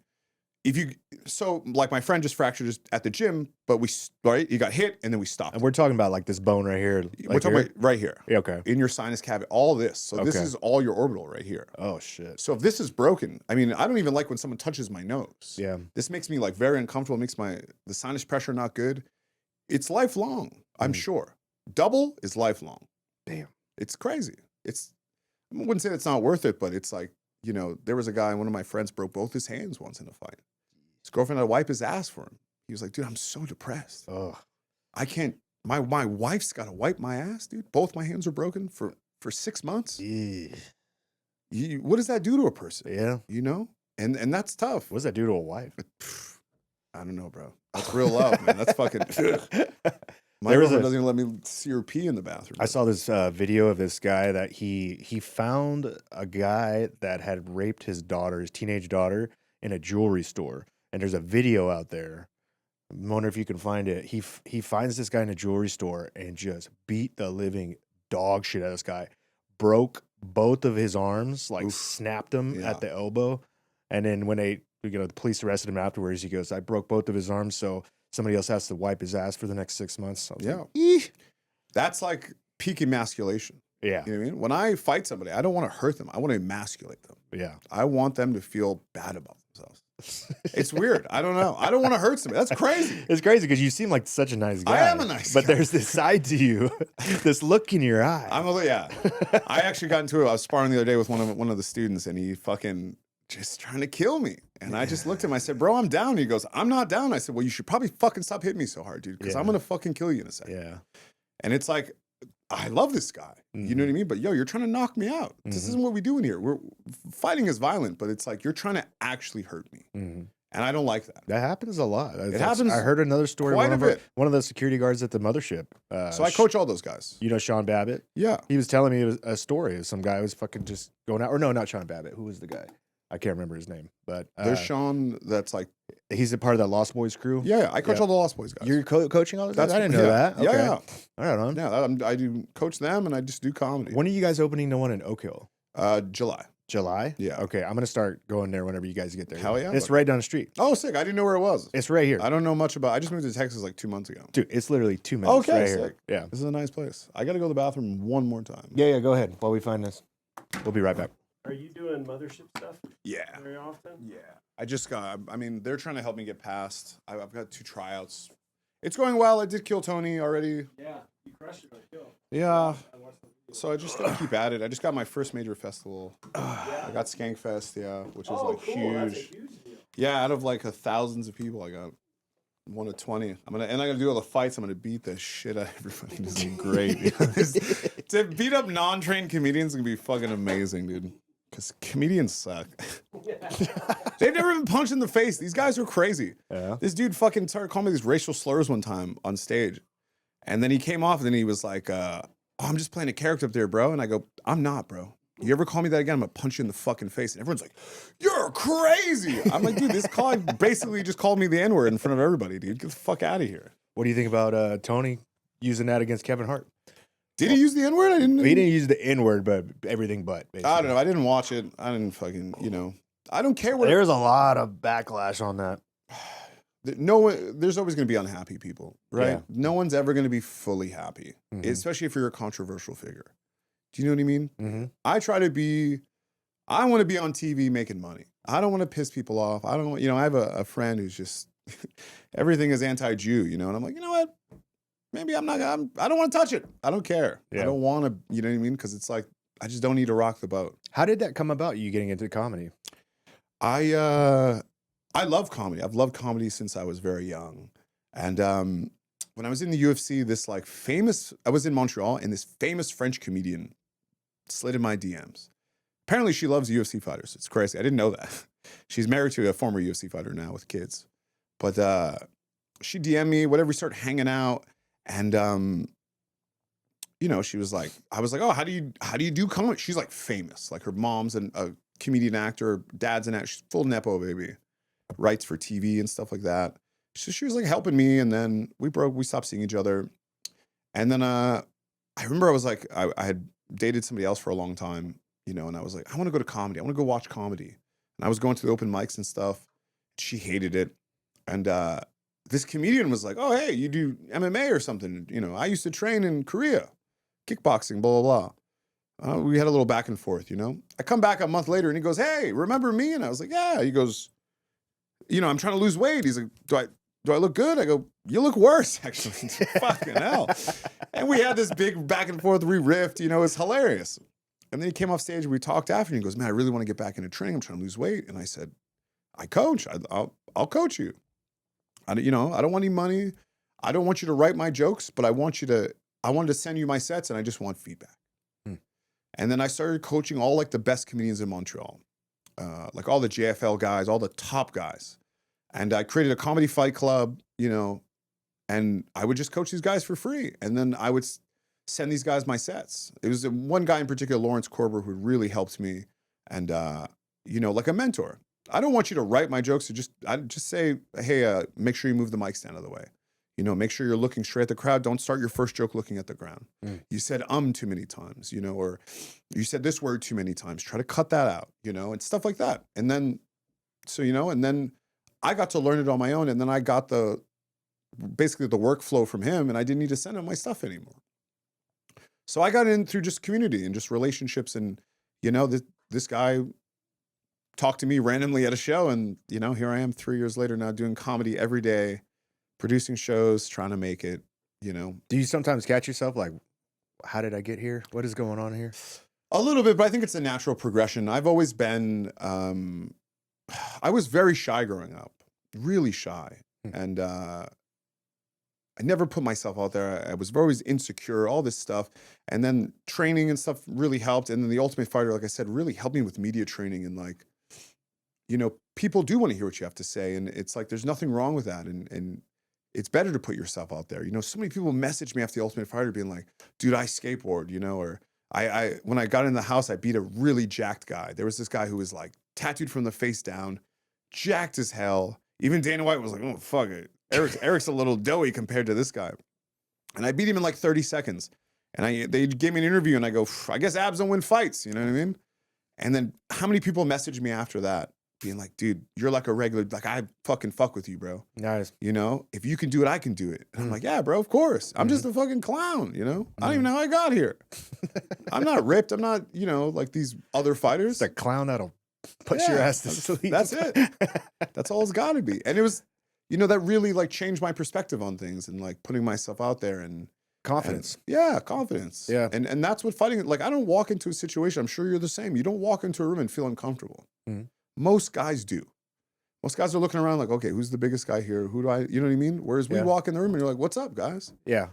so like my friend just fractured at the gym, but right, he got hit and then we stopped. And we're talking about like this bone right here. We're Like talking about right here. Yeah, okay. In your sinus cavity, all this. So this Okay. is all your orbital right here. Oh shit. So if this is broken, I mean, I don't even like when someone touches my nose. Yeah. This makes me like very uncomfortable. It makes the sinus pressure not good. It's lifelong, I'm sure. Double is lifelong. Damn. It's crazy. I wouldn't say it's not worth it, but it's like, you know, there was a guy, one of my friends broke both his hands once in a fight. His girlfriend had to wipe his ass for him. He was like, dude, I'm so depressed. Oh. I can't, my wife's got to wipe my ass, dude. Both my hands are broken for 6 months. Yeah. What does that do to a person? Yeah. You know? And that's tough. What does that do to a wife? I don't know, bro. That's real love, man. That's fucking. My There was girlfriend doesn't even let me see her pee in the bathroom. I saw this video of this guy that he found a guy that had raped his teenage daughter, in a jewelry store. And there's a video out there. I wonder if you can find it. He finds this guy in a jewelry store and just beat the living dog shit out of this guy. Broke both of his arms, like snapped him at the elbow. And then when the police arrested him afterwards, he goes, I broke both of his arms, so somebody else has to wipe his ass for the next 6 months. Yeah. Like, eeh. That's like peak emasculation. Yeah. You know what I mean? When I fight somebody, I don't want to hurt them. I want to emasculate them. Yeah. I want them to feel bad about themselves. It's weird. I don't know. I don't want to hurt somebody. That's crazy. It's crazy because you seem like such a nice guy. I am a nice but guy. there's this side to you, this look in your eye. I actually got into it. I was sparring the other day with one of the students, and he fucking just trying to kill me. And I just looked at him. I said, bro, I'm down. He goes, I'm not down. I said, well, you should probably fucking stop hitting me so hard, dude, because I'm going to fucking kill you in a second. Yeah. And it's like, I love this guy. You know what I mean? But yo, you're trying to knock me out. This isn't what we do in here. Fighting is violent, but it's like you're trying to actually hurt me. And I don't like that. That happens a lot. It happens. I heard another story. Quite a bit. One of the security guards at the mothership. So I coach all those guys. You know Sean Babbitt? Yeah. He was telling me a story of some guy who was fucking just going out. Or no, not Sean Babbitt. Who was the guy? I can't remember his name. But There's Sean that's like... He's a part of that Lost Boys crew? Yeah, I coach all the Lost Boys guys. You're coaching all those guys? I didn't know yeah. that. Okay. Yeah. All right, on. Yeah, I do coach them and I just do comedy. When are you guys opening the one in Oak Hill? July. July? Yeah. Okay, I'm going to start going there whenever you guys get there. Hell yeah. It's right down the street. Oh, sick. I didn't know where it was. It's right here. I don't know much about I just moved to Texas like 2 months ago. Dude, it's literally 2 minutes Okay, right sick. here. Yeah. This is a nice place. I got to go to the bathroom one more time. Yeah, go ahead while we find this. We'll be right back. Are you doing mothership stuff Yeah. very often? Yeah. They're trying to help me get past. I've got 2 tryouts. It's going well. I did kill Tony already. Yeah, you crushed it on kill. Yeah. So I just gotta keep at it. I just got my first major festival. I got Skankfest, yeah, which is like cool. That's a huge. huge deal. Yeah. Yeah, out of like thousands of people, I got 1 of 20. I'm gonna do all the fights. I'm gonna beat the shit out of everybody. This is great. To beat up non-trained comedians is gonna be fucking amazing, dude. Because comedians suck. They've never been punched in the face. These guys are crazy. Yeah. This dude fucking started calling me these racial slurs one time on stage. And then he came off and then he was like, I'm just playing a character up there, bro. And I go, I'm not, bro. You ever call me that again, I'm gonna punch you in the fucking face. And everyone's like, you're crazy. I'm like, dude, this guy basically just called me the N-word in front of everybody, dude. Get the fuck out of here. What do you think about Tony using that against Kevin Hart? Did he use the N-word? I didn't know. He didn't use the N-word, but everything but. Basically. I don't know. I didn't watch it. I didn't fucking, I don't care what. There's a lot of backlash on that. There's always going to be unhappy people, right? Yeah. No one's ever going to be fully happy, especially if you're a controversial figure. Do you know what I mean? Mm-hmm. I want to be on TV making money. I don't want to piss people off. I don't want, I have a friend who's just, everything is anti-Jew, and I'm like, you know what? Maybe I don't want to touch it. I don't care. Yeah. I don't want to, you know what I mean? Because it's like, I just don't need to rock the boat. How did that come about, you getting into comedy? I love comedy. I've loved comedy since I was very young. And when I was in the UFC, I was in Montreal, and this famous French comedian slid in my DMs. Apparently she loves UFC fighters. It's crazy. I didn't know that. She's married to a former UFC fighter now with kids. But she DM'd me, whatever, we started hanging out. And she was like, I was like, oh, how do you do comedy? She's like famous. Like her mom's a comedian actor, her dad's an actor. She's full Nepo baby. Writes for TV and stuff like that. So she was like helping me, and then we stopped seeing each other. And then I remember I was like, I had dated somebody else for a long time, and I was like, I want to go to comedy. I want to go watch comedy. And I was going to the open mics and stuff. she hated it. And this comedian was like, oh, hey, you do MMA or something. You know, I used to train in Korea, kickboxing, blah, blah, blah. We had a little back and forth, you know. I come back a month later and he goes, hey, remember me? And I was like, yeah. He goes, you know, I'm trying to lose weight. He's like, do I look good? I go, you look worse, actually. Fucking hell. And we had this big back and forth, we riffed, you know, it's hilarious. And then he came off stage and we talked after and he goes, man, I really want to get back into training. I'm trying to lose weight. And I said, I coach. I'll coach you. You know, I don't want any money. I don't want you to write my jokes, but I wanted to send you my sets and I just want feedback. And then I started coaching all like the best comedians in Montreal, like all the JFL guys, all the top guys. And I created a comedy fight club, you know, and I would just coach these guys for free. And then I would send these guys my sets. It was one guy in particular, Lawrence Korber, who really helped me and, you know, like a mentor. I don't want you to write my jokes. I just say, hey, make sure you move the mic stand out of the way. You know, make sure you're looking straight at the crowd. Don't start your first joke looking at the ground. You said too many times, you know, or you said this word too many times. Try to cut that out, you know, and stuff like that. And then, so, you know, and then I got to learn it on my own. And then I got basically the workflow from him and I didn't need to send him my stuff anymore. So I got in through just community and just relationships. And, you know, this guy talked to me randomly at a show. And, you know, here I am 3 years later now doing comedy every day, producing shows, trying to make it, you know. Do you sometimes catch yourself like, how did I get here? What is going on here? A little bit, but I think it's a natural progression. I've always been, I was very shy growing up, really shy. And I never put myself out there. I was always insecure, all this stuff. And then training and stuff really helped. And then the Ultimate Fighter, like I said, really helped me with media training. And like, you know, people do want to hear what you have to say. And it's like, there's nothing wrong with that. And it's better to put yourself out there. You know, so many people message me after the Ultimate Fighter being like, dude, I skateboard, you know, or when I got in the house, I beat a really jacked guy. There was this guy who was like tattooed from the face down, jacked as hell. Even Dana White was like, oh, fuck it. Eric's a little doughy compared to this guy. And I beat him in like 30 seconds. And they gave me an interview and I go, I guess abs don't win fights. You know what I mean? And then how many people messaged me after that being like, dude, you're like a regular, like I fucking fuck with you, bro. Nice. You know, if you can do it, I can do it. And I'm like, yeah, bro, of course. I'm just a fucking clown, you know? I don't even know how I got here. I'm not ripped. I'm not, you know, like these other fighters. It's a clown that'll push your ass to sleep. That's it. That's all it's got to be. And it was, you know, that really like changed my perspective on things and like putting myself out there and confidence. Confidence. Yeah. And that's what fighting, like I don't walk into a situation, I'm sure you're the same. You don't walk into a room and feel uncomfortable. Most guys do. Most guys are looking around like, okay, who's the biggest guy here? Who do I, you know what I mean? Whereas we walk in the room and you're like, what's up, guys? Yeah.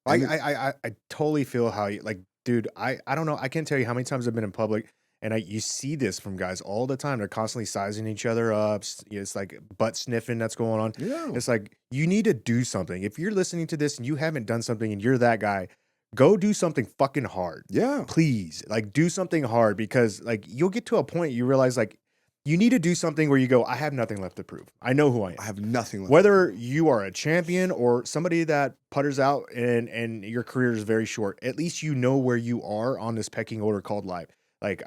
I totally feel how you, like, dude, I don't know. I can't tell you how many times I've been in public and you see this from guys all the time. They're constantly sizing each other up. It's like butt sniffing that's going on. Yeah. It's like, you need to do something. If you're listening to this and you haven't done something and you're that guy, go do something fucking hard. Yeah. Please. Like, do something hard because, like, you'll get to a point you realize, like, you need to do something where you go, I have nothing left to prove. I know who I am. I have nothing left. Whether you are a champion or somebody that putters out and your career is very short, at least you know where you are on this pecking order called life. Like,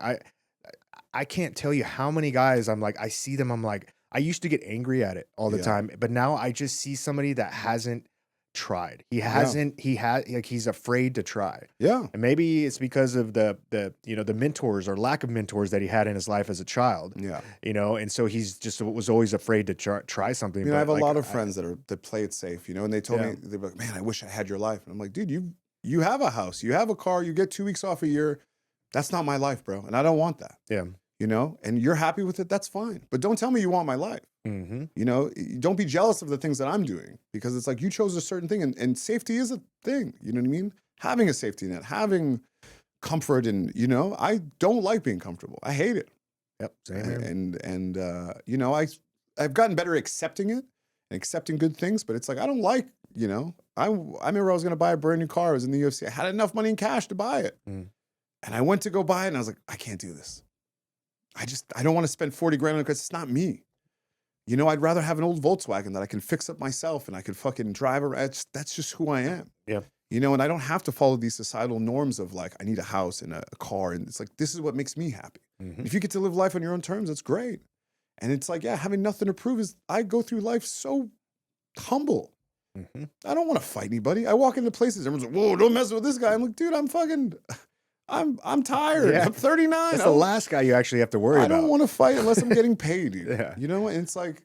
I can't tell you how many guys I'm like, I see them, I'm like, I used to get angry at it all the time, but now I just see somebody that hasn't tried. He's afraid to try. Yeah. And maybe it's because of the you know, the mentors or lack of mentors that he had in his life as a child. Yeah. You know, and so he's just was always afraid to try something. You know, I have a lot of friends that play it safe, you know, and they told me, they're like, man, I wish I had your life. And I'm like, dude, you have a house, you have a car, you get 2 weeks off a year. That's not my life, bro. And I don't want that. Yeah. You know, and you're happy with it, that's fine. But don't tell me you want my life. You know, don't be jealous of the things that I'm doing because it's like you chose a certain thing and safety is a thing. You know what I mean? Having a safety net, having comfort, and, you know, I don't like being comfortable. I hate it. Yep. Same here. And you know, I've gotten better at accepting it and accepting good things, but it's like, I don't like, you know, I remember I was going to buy a brand new car. I was in the UFC. I had enough money in cash to buy it. And I went to go buy it and I was like, I can't do this. I don't want to spend 40 grand on it because it's not me. You know, I'd rather have an old Volkswagen that I can fix up myself and I can fucking drive around. That's just who I am. Yeah. You know, and I don't have to follow these societal norms of like, I need a house and a car. And it's like, this is what makes me happy. If you get to live life on your own terms, that's great. And it's like, yeah, having nothing to prove is I go through life so humble. I don't want to fight anybody. I walk into places, everyone's like, whoa, don't mess with this guy. I'm like, dude, I'm tired. Yeah. I'm 39. That's the last guy you actually have to worry I about. don't want to fight unless I'm getting paid, dude. Yeah. You know, and it's like,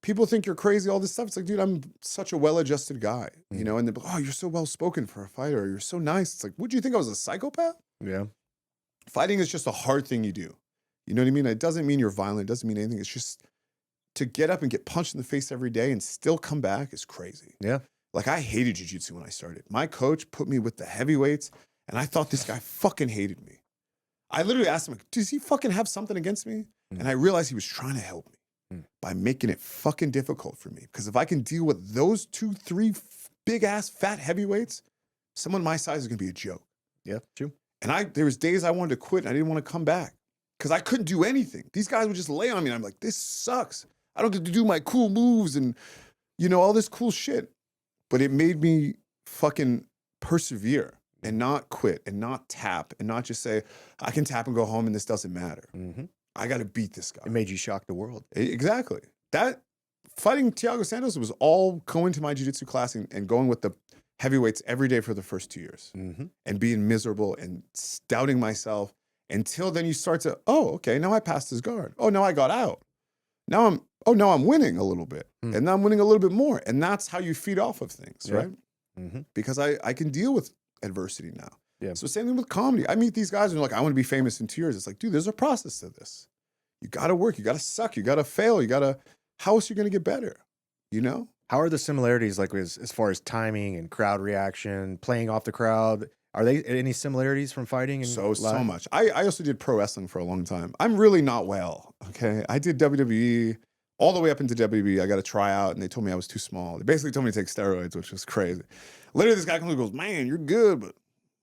people think you're crazy, all this stuff. It's like, dude, I'm such a well-adjusted guy, you know, and they're like, oh, you're so well-spoken for a fighter. You're so nice. It's like, would you think I was a psychopath? Yeah. Fighting is just a hard thing you do. You know what I mean? It doesn't mean you're violent. It doesn't mean anything. It's just to get up and get punched in the face every day and still come back is crazy. Yeah. Like, I hated jiu-jitsu when I started. My coach put me with the heavyweights, and I thought this guy fucking hated me. I literally asked him, does he fucking have something against me? And I realized he was trying to help me by making it fucking difficult for me. Because if I can deal with those 2, 3 big-ass fat heavyweights, someone my size is going to be a joke. Yeah, true. And there was days I wanted to quit, and I didn't want to come back because I couldn't do anything. These guys would just lay on me, and I'm like, this sucks. I don't get to do my cool moves and, you know, all this cool shit. But it made me fucking persevere and not quit and not tap and not just say, I can tap and go home and this doesn't matter. I got to beat this guy. It made you shock the world. Exactly. That fighting Thiago Santos was all going to my jiu-jitsu class and going with the heavyweights every day for the first 2 years and being miserable and doubting myself until then you start to, oh, okay, now I passed his guard. Oh, now I got out. Now I'm winning a little bit. And now I'm winning a little bit more. And that's how you feed off of things, right? Because I can deal with adversity now. Yeah. So same thing with comedy. I meet these guys and they're like, I want to be famous in 2 years. It's like, dude, there's a process to this. You got to work. You got to suck. You got to fail. How else are you going to get better? You know? How are the similarities, like as far as timing and crowd reaction, playing off the crowd? Are they any similarities from fighting? And So much. I also did pro wrestling for a long time. I'm really not well, okay? I did WWE all the way up into WWE. I got a tryout, and they told me I was too small. They basically told me to take steroids, which was crazy. Literally, this guy comes and goes, man, you're good, but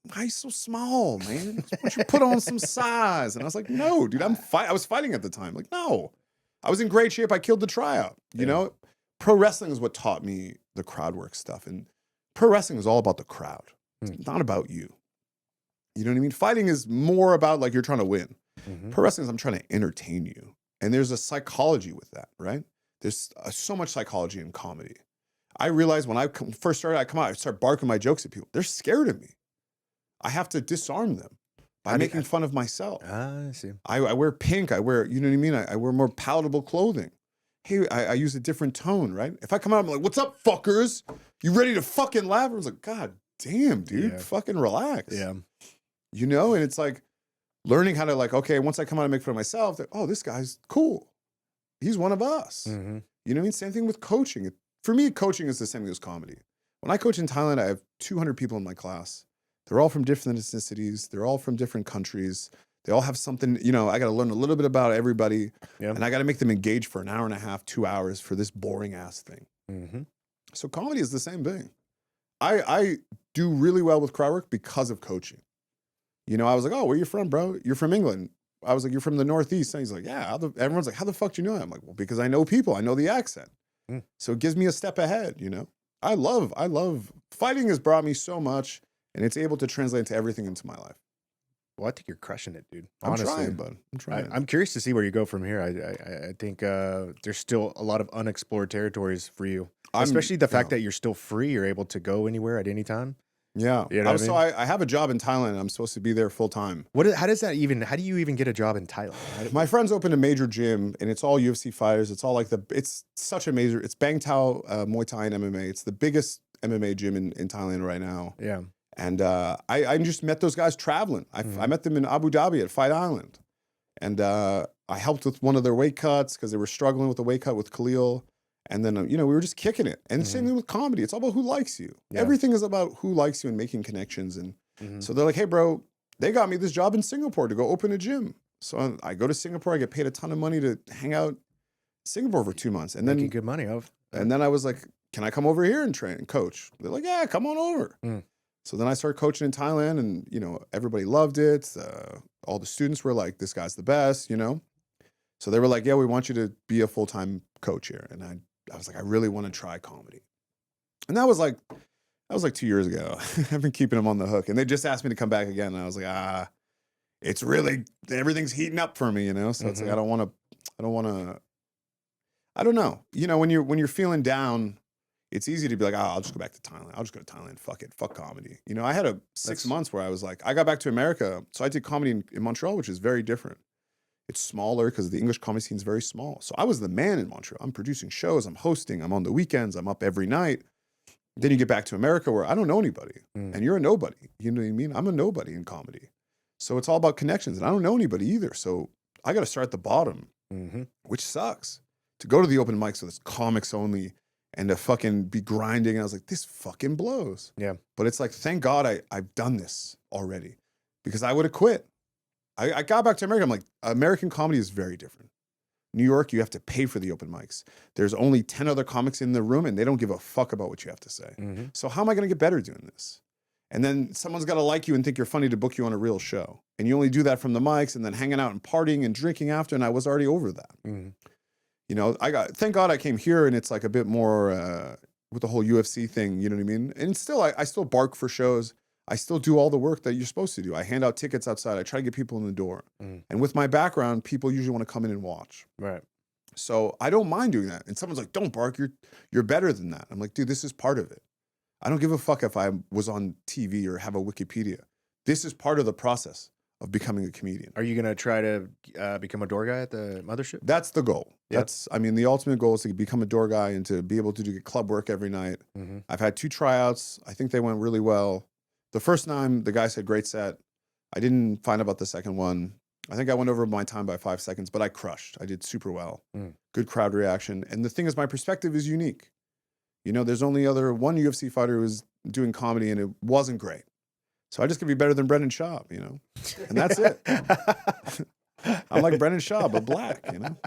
why are you so small, man? Why don't you put on some size? And I was like, no, dude, I was fighting at the time. Like, no. I was in great shape. I killed the tryout, you know? Pro wrestling is what taught me the crowd work stuff. And pro wrestling is all about the crowd. It's not about you. You know what I mean? Fighting is more about like you're trying to win. Pro wrestling is I'm trying to entertain you. And there's a psychology with that, right? There's so much psychology in comedy. I realized when I first started, I start barking my jokes at people. They're scared of me. I have to disarm them by making fun of myself. I see. I wear pink. I wear, you know what I mean? I wear more palatable clothing. Hey, I use a different tone, right? If I come out, I'm like, what's up, fuckers? You ready to fucking laugh? I was like, God damn, dude, fucking relax. Yeah. You know, and it's like learning how to like, okay, once I come out and make fun of myself, like, oh, this guy's cool. He's one of us. You know what I mean? Same thing with coaching. For me, coaching is the same thing as comedy. When I coach in Thailand, I have 200 people in my class. They're all from different ethnicities. They're all from different countries. They all have something, you know, I got to learn a little bit about everybody. And I got to make them engage for an hour and a half, 2 hours for this boring ass thing. So comedy is the same thing. I do really well with crowd work because of coaching. You know, I was like, oh, where you from, bro? You're from England. I was like, you're from the Northeast. And he's like, yeah. Everyone's like, how the fuck do you know that? I'm like, well, because I know people. I know the accent. So it gives me a step ahead, you know? I love fighting has brought me so much, and it's able to translate into everything into my life. Well, I think you're crushing it, dude. Honestly, Honestly, I'm trying, bud. I'm trying. I'm curious to see where you go from here. I think there's still a lot of unexplored territories for you, especially the fact that you're still free. You're able to go anywhere at any time. Yeah. You know what I mean? So I have a job in Thailand. And I'm supposed to be there full time. How do you even get a job in Thailand? My friends opened a major gym, and it's all UFC fighters. It's all like it's Bang Tao Muay Thai and MMA. It's the biggest MMA gym in Thailand right now. Yeah. And I just met those guys traveling. I met them in Abu Dhabi at Fight Island. And I helped with one of their weight cuts because they were struggling with the weight cut with Khalil. And then, you know, we were just kicking it. And same thing with comedy. It's all about who likes you. Yeah. Everything is about who likes you and making connections. And so they're like, hey, bro, they got me this job in Singapore to go open a gym. So I go to Singapore. I get paid a ton of money to hang out in Singapore for 2 months. And then making good money off. And then I was like, can I come over here and train and coach? They're like, yeah, come on over. So then I started coaching in Thailand, and, you know, everybody loved it. All the students were like, this guy's the best, you know? So they were like, yeah, we want you to be a full-time coach here. And I was like, I really want to try comedy. And that was like 2 years ago. I've been keeping them on the hook. And they just asked me to come back again. And I was like, it's really, everything's heating up for me, you know? So it's like, I don't want to I don't know. You know, when you're feeling down, it's easy to be like, oh, I'll just go back to Thailand. I'll just go to Thailand. Fuck it. Fuck comedy. You know, I had a 6 months where I was like, I got back to America. So I did comedy in Montreal, which is very different. It's smaller because the English comedy scene is very small. So I was the man in Montreal. I'm producing shows. I'm hosting. I'm on the weekends. I'm up every night. Then you get back to America where I don't know anybody. And you're a nobody. You know what I mean? I'm a nobody in comedy. So it's all about connections. And I don't know anybody either. So I got to start at the bottom, which sucks. To go to the open mics with comics only and to fucking be grinding. And I was like, this fucking blows. Yeah. But it's like, thank God I've done this already because I would have quit. I got back to America. I'm like, American comedy is very different. New York, you have to pay for the open mics. There's only 10 other comics in the room and they don't give a fuck about what you have to say. So how am I going to get better doing this? And then someone's got to like you and think you're funny to book you on a real show. And you only do that from the mics and then hanging out and partying and drinking after. And I was already over that. You know, thank God I came here and it's like a bit more with the whole UFC thing, you know what I mean? And still, I still bark for shows. I still do all the work that you're supposed to do. I hand out tickets outside. I try to get people in the door. And with my background, people usually want to come in and watch. Right. So I don't mind doing that. And someone's like, don't bark. You're better than that. I'm like, dude, this is part of it. I don't give a fuck if I was on TV or have a Wikipedia. This is part of the process of becoming a comedian. Are you going to try to become a door guy at the mothership? That's the goal. Yep. The ultimate goal is to become a door guy and to be able to do club work every night. I've had 2 tryouts. I think they went really well. The first time, the guy said, great set. I didn't find out about the second one. I think I went over my time by 5 seconds, but I crushed. I did super well. Good crowd reaction. And the thing is, my perspective is unique. You know, there's only one UFC fighter who was doing comedy and it wasn't great. So I just could be better than Brendan Schaub, you know? And that's it. I'm like Brendan Schaub, but black, you know?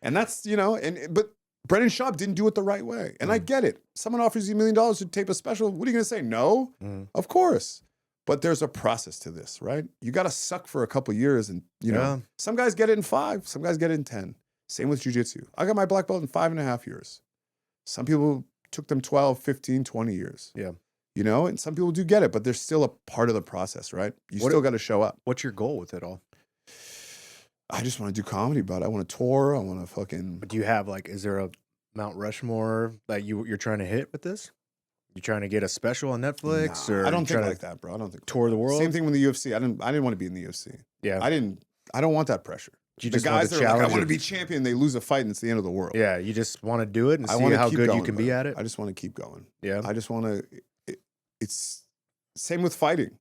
And that's, you know, but Brendan Schaub didn't do it the right way. And I get it. Someone offers you $1 million to tape a special. What are you going to say? No? Of course. But there's a process to this, right? You got to suck for a couple years. And, you know, some guys get it in 5. Some guys get it in 10. Same with jiu-jitsu. I got my black belt in 5.5 years. Some people took them 12, 15, 20 years. Yeah. You know, and some people do get it, but there's still a part of the process, right? You still got to show up. What's your goal with it all? I just want to do comedy, but I want to tour. I want to fucking. But do you have is there a Mount Rushmore that you're trying to hit with this? You trying to get a special on Netflix, or I don't think like that, bro. I don't think tour the world. Same thing with the UFC. I didn't want to be in the UFC. Yeah, I don't want that pressure. You the just guys want that are like, I want to be champion. They lose a fight and it's the end of the world. Yeah, you just want to do it and see how good you can be at it. I just want to keep going. Yeah, I just want to. It's same with fighting.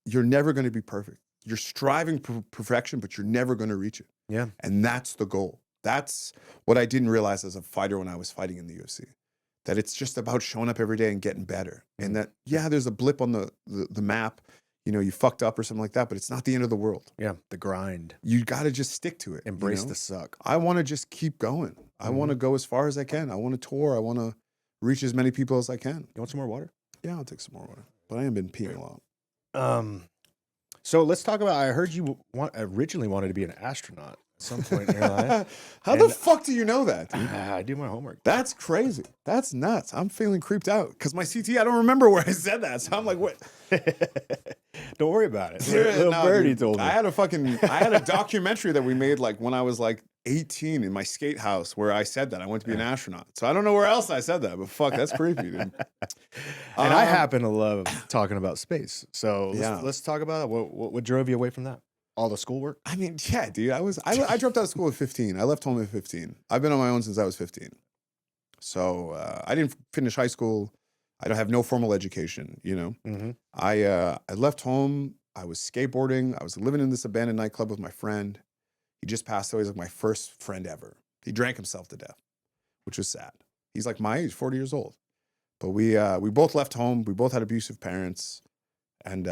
You're never going to be perfect. You're striving for perfection, but you're never going to reach it. Yeah, and that's the goal. That's what I didn't realize as a fighter when I was fighting in the UFC. That it's just about showing up every day and getting better. And that, there's a blip on the map. You know, you fucked up or something like that, but it's not the end of the world. Yeah, the grind. You got to just stick to it. Embrace the suck. I want to just keep going. I want to go as far as I can. I want to tour. I want to reach as many people as I can. You want some more water? Yeah, I'll take some more water. But I haven't been peeing a lot. So let's talk about, I heard you originally wanted to be an astronaut at some point in your life. How the fuck do you know that, dude? I do my homework. That's crazy. That's nuts. I'm feeling creeped out because my CTE, I don't remember where I said that. So I'm like, what? Don't worry about it. Little birdie told me. I had a documentary that we made when I was 18 in my skate house where I said that I wanted to be an astronaut. So I don't know where else I said that, but fuck, that's creepy, dude. And I happen to love talking about space. So let's talk about it. What drove you away from that? All the schoolwork? I mean, yeah, dude. I dropped out of school at 15. I left home at 15. I've been on my own since I was 15. So I didn't finish high school. I don't have no formal education, you know. I left home. I was skateboarding. I was living in this abandoned nightclub with my friend. He just passed away. He's my first friend ever. He drank himself to death, which was sad. He's my age, 40 years old. But we both left home. We both had abusive parents, and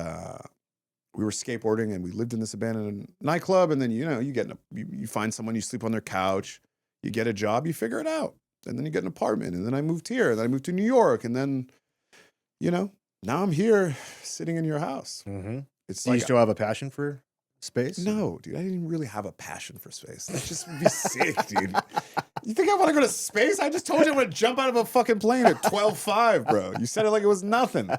we were skateboarding, and we lived in this abandoned nightclub. And then you find someone, you sleep on their couch, you get a job, you figure it out, and then you get an apartment. And then I moved here, and then I moved to New York, and then now I'm here sitting in your house. It's Do you still have a passion for space? No, dude, I didn't really have a passion for space. That just would be sick, dude. You think I want to go to space? I just told you I'm going to jump out of a fucking plane at 12.5, bro. You said it like it was nothing.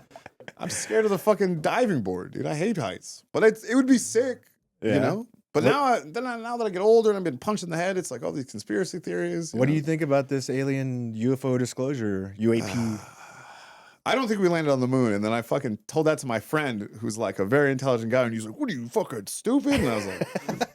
I'm scared of the fucking diving board, dude. I hate heights. But it would be sick, you know? But now that I get older and I've been punched in the head, it's like all these conspiracy theories. What do you think about this alien UFO disclosure, UAP? I don't think we landed on the moon. And then I fucking told that to my friend who's like a very intelligent guy. And he's like, what are you, fucking stupid? And I was like,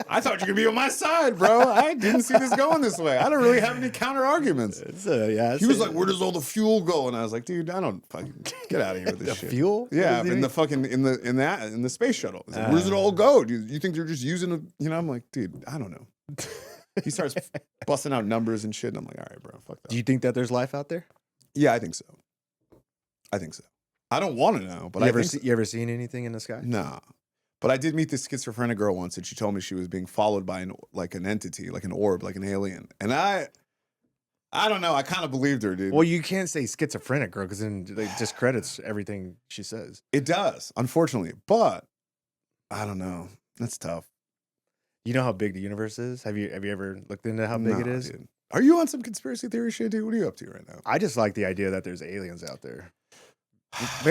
I thought you could be on my side, bro. I didn't see this going this way. I don't really have any counter arguments. He was like, where does all the fuel go? And I was like, dude, I don't fucking get out of here with this shit. Fuel? Yeah, in the fucking in the space shuttle. Like, where does it all go? Do you think they're just using it? You know, I'm like, dude, I don't know. He starts busting out numbers and shit. And I'm like, all right, bro, fuck that. Do you think that there's life out there? Yeah, I think so. I don't want to know, but you ever seen anything in the sky? Nah. But I did meet this schizophrenic girl once, and she told me she was being followed by an entity, like an orb, like an alien. And I don't know. I kind of believed her, dude. Well, you can't say schizophrenic girl because then it discredits everything she says. It does, unfortunately. But I don't know. That's tough. You know how big the universe is? Have you ever looked into how big it is? Dude. Are you on some conspiracy theory shit, dude? What are you up to right now? I just like the idea that there's aliens out there.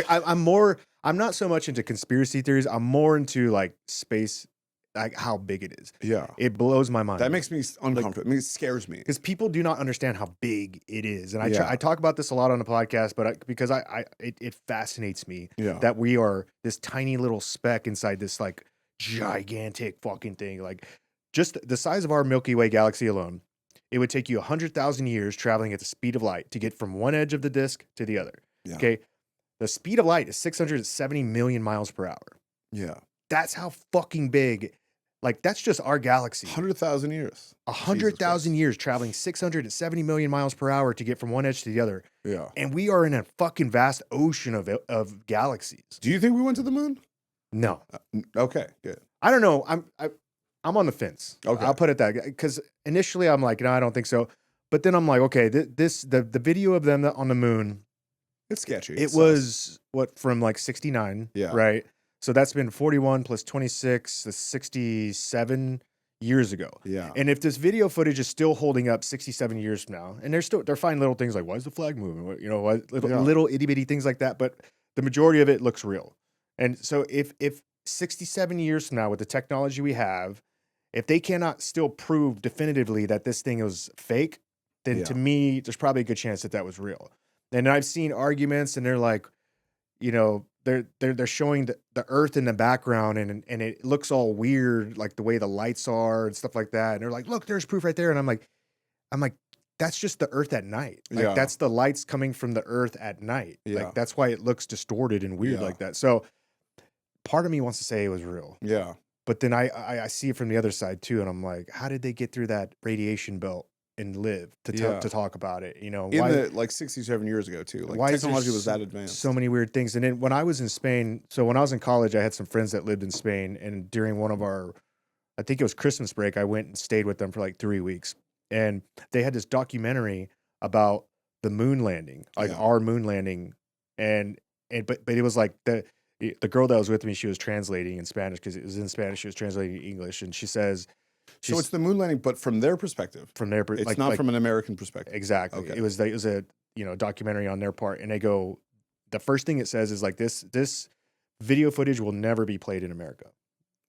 I'm not so much into conspiracy theories. I'm more into like space, like how big it is. Yeah. It blows my mind. That makes me uncomfortable. It scares me. Because people do not understand how big it is. And I talk about this a lot on the podcast, but because it fascinates me that we are this tiny little speck inside this like gigantic fucking thing. Like just the size of our Milky Way galaxy alone, it would take you 100,000 years traveling at the speed of light to get from one edge of the disk to the other. Yeah. Okay. The speed of light is 670 million miles per hour. Yeah. That's how fucking big. Like, that's just our galaxy. 100,000 years. 100,000 years traveling 670 million miles per hour to get from one edge to the other. Yeah. And we are in a fucking vast ocean of galaxies. Do you think we went to the moon? No. Okay, good. I don't know. I'm on the fence. Okay. I'll put it that, because initially I'm like, no, I don't think so. But then I'm like, okay, the video of them on the moon, it's sketchy. It was from like 69, right? So that's been 41 plus 26, 67 years ago. Yeah. And if this video footage is still holding up 67 years from now, and they're finding little things like, why is the flag moving? You know, little itty bitty things like that. But the majority of it looks real. And so if 67 years from now, with the technology we have, if they cannot still prove definitively that this thing was fake, then to me, there's probably a good chance that was real. And I've seen arguments, and they're like, you know, they're showing the Earth in the background, and it looks all weird, like the way the lights are and stuff like that. And they're like, look, there's proof right there. And I'm like, that's just the Earth at night. Like that's the lights coming from the Earth at night. Yeah. Like that's why it looks distorted and weird like that. So part of me wants to say it was real. Yeah. But then I see it from the other side too, and I'm like, how did they get through that radiation belt and live to talk about it? You know, in the 67 years ago too. Like, why technology was that advanced? So many weird things. And then when I was in Spain, so when I was in college, I had some friends that lived in Spain, and during one of our, I think it was Christmas break, I went and stayed with them for like 3 weeks, and they had this documentary about the moon landing, like our moon landing, but it was like the girl that was with me, she was translating in Spanish because it was in Spanish. She was translating in English, and she says. So it's the moon landing, but from their perspective. From their perspective. It's not from an American perspective. Exactly. Okay. It was a documentary on their part, and they go. The first thing it says is like this video footage will never be played in America.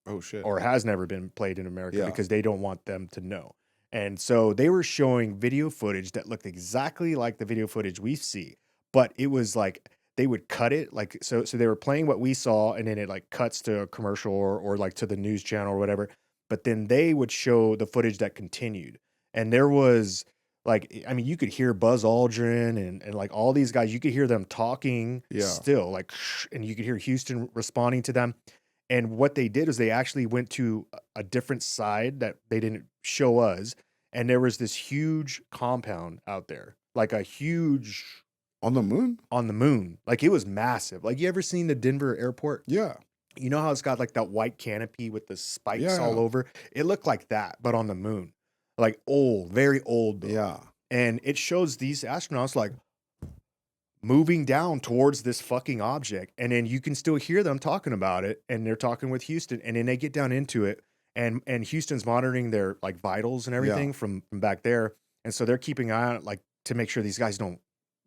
Oh shit! Or has never been played in America because they don't want them to know. And so they were showing video footage that looked exactly like the video footage we see, but it was like they would cut it like so they were playing what we saw, and then it like cuts to a commercial or like to the news channel or whatever. But then they would show the footage that continued. And there was like, I mean, you could hear Buzz Aldrin and like all these guys, you could hear them talking still, like, and you could hear Houston responding to them. And what they did is they actually went to a different side that they didn't show us. And there was this huge compound out there, like a huge... On the moon? On the moon. Like it was massive. Like you ever seen the Denver airport? Yeah. You know how it's got like that white canopy with the spikes all over? It looked like that, but on the moon. Like old, very old. Though. Yeah. And it shows these astronauts like moving down towards this fucking object. And then you can still hear them talking about it. And they're talking with Houston. And then they get down into it. And Houston's monitoring their like vitals and everything from back there. And so they're keeping an eye on it like to make sure these guys don't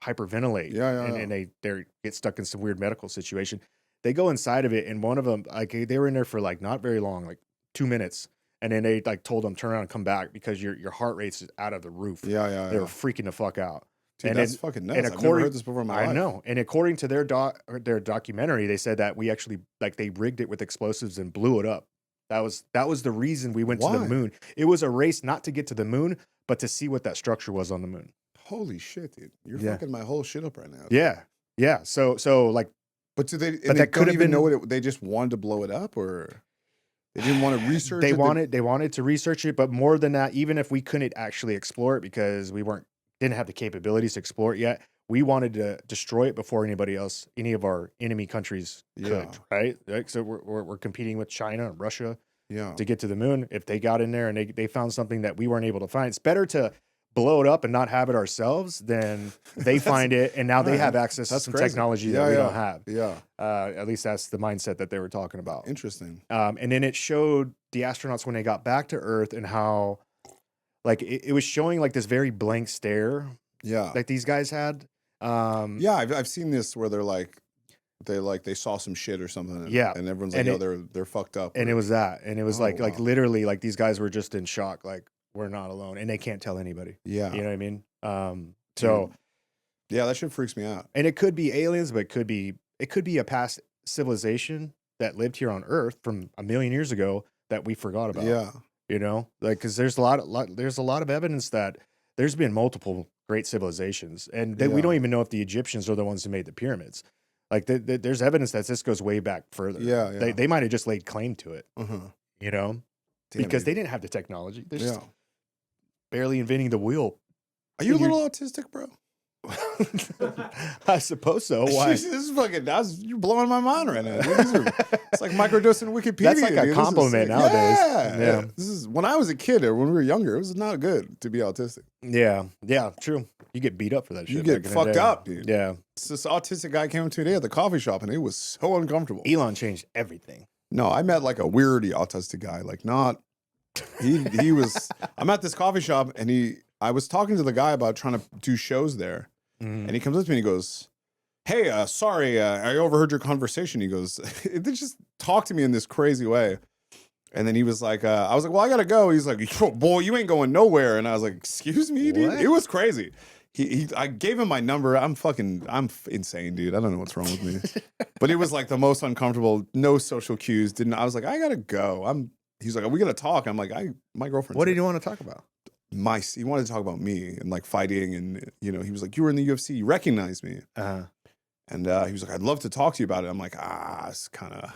hyperventilate. And they get stuck in some weird medical situation. They go inside of it, and one of them, like they were in there for like not very long, like 2 minutes, And then they like told them turn around and come back because your heart rate's out of the roof. Yeah. They were freaking the fuck out. Dude, and that's fucking nuts. I've never heard this before in my life. I know. And according to their documentary, they said that we actually like they rigged it with explosives and blew it up. That was the reason we went to the moon. It was a race not to get to the moon, but to see what that structure was on the moon. Holy shit, dude! You're fucking my whole shit up right now. Yeah. So like, but do they? But and that they could don't have even been. know what they just wanted to blow it up, or they didn't want to research. They wanted to research it, but more than that, even if we couldn't actually explore it because we didn't have the capabilities to explore it yet, we wanted to destroy it before any of our enemy countries could. Right? Like, so we're competing with China and Russia. Yeah. To get to the moon. If they got in there and they found something that we weren't able to find, it's better to blow it up and not have it ourselves than they find it and now they have access to some technology that we don't have. Yeah. At least that's the mindset that they were talking about. Interesting. And then it showed the astronauts when they got back to Earth and how, like, it was showing like this very blank stare. Yeah. Like these guys had. Yeah, I've seen this where they're like. They saw some shit or something. And everyone's like, they're fucked up. And it was that. And it was like literally like these guys were just in shock. Like, we're not alone. And they can't tell anybody. Yeah. You know what I mean? So yeah, that shit freaks me out. And it could be aliens, but it could be a past civilization that lived here on Earth from 1 million years ago that we forgot about. Yeah. You know? Like, cause there's a lot of evidence that there's been multiple great civilizations. And that we don't even know if the Egyptians are the ones who made the pyramids. Like there's evidence that this goes way back further. Yeah. They might have just laid claim to it, you know, because they didn't have the technology. They're just barely inventing the wheel. Are you a little autistic, bro? I suppose so. Why? This is fucking. You're blowing my mind right now. It's like microdosing Wikipedia. That's like a compliment nowadays. Yeah. This is when I was a kid or when we were younger. It was not good to be autistic. Yeah, true. You get beat up for that shit. You get fucked up, dude. Yeah. This autistic guy came up today at the coffee shop and it was so uncomfortable. Elon changed everything. No, I met like a weirdy autistic guy. Like not. He was. I'm at this coffee shop and I was talking to the guy about trying to do shows there. And he comes up to me and he goes, hey, sorry, I overheard your conversation. He goes, they just talked to me in this crazy way. And then he was like, I was like, well, I got to go. He's like, boy, you ain't going nowhere. And I was like, excuse me, dude? It was crazy. I gave him my number. I'm insane, dude. I don't know what's wrong with me. But it was like the most uncomfortable, no social cues. I was like, I got to go. He's like, are we going to talk? I'm like, my girlfriend. What did you want to talk about? He wanted to talk about me and like fighting, and he was like, you were in the UFC, you recognized me. And he was like, I'd love to talk to you about it. I'm like, it's kind of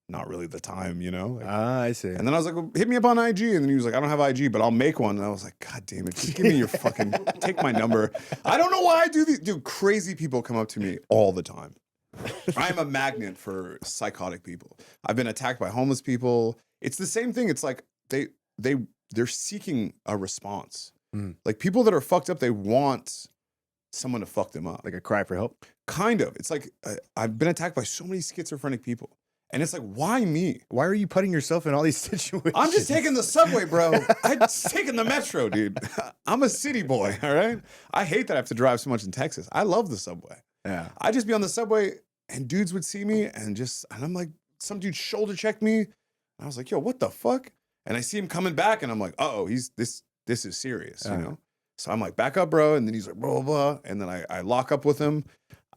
not really the time, Like, I see. And then I was like, well, hit me up on IG. And then he was like, I don't have IG, but I'll make one. And I was like, God damn it, just give me your fucking, take my number. I don't know why I do these. Dude, crazy people come up to me all the time. I'm a magnet for psychotic people. I've been attacked by homeless people. It's the same thing. It's like they're seeking a response. Like people that are fucked up, they want someone to fuck them up. Like a cry for help? Kind of. It's like I've been attacked by so many schizophrenic people. And it's like, why me? Why are you putting yourself in all these situations? I'm just taking the subway, bro. I'm taking the metro, dude. I'm a city boy, all right? I hate that I have to drive so much in Texas. I love the subway. Yeah. I'd just be on the subway and dudes would see me and I'm like, some dude shoulder checked me. I was like, yo, what the fuck? And I see him coming back and I'm like, uh-oh, this is serious, So I'm like, back up, bro. And then he's like, blah, blah, blah. And then I lock up with him.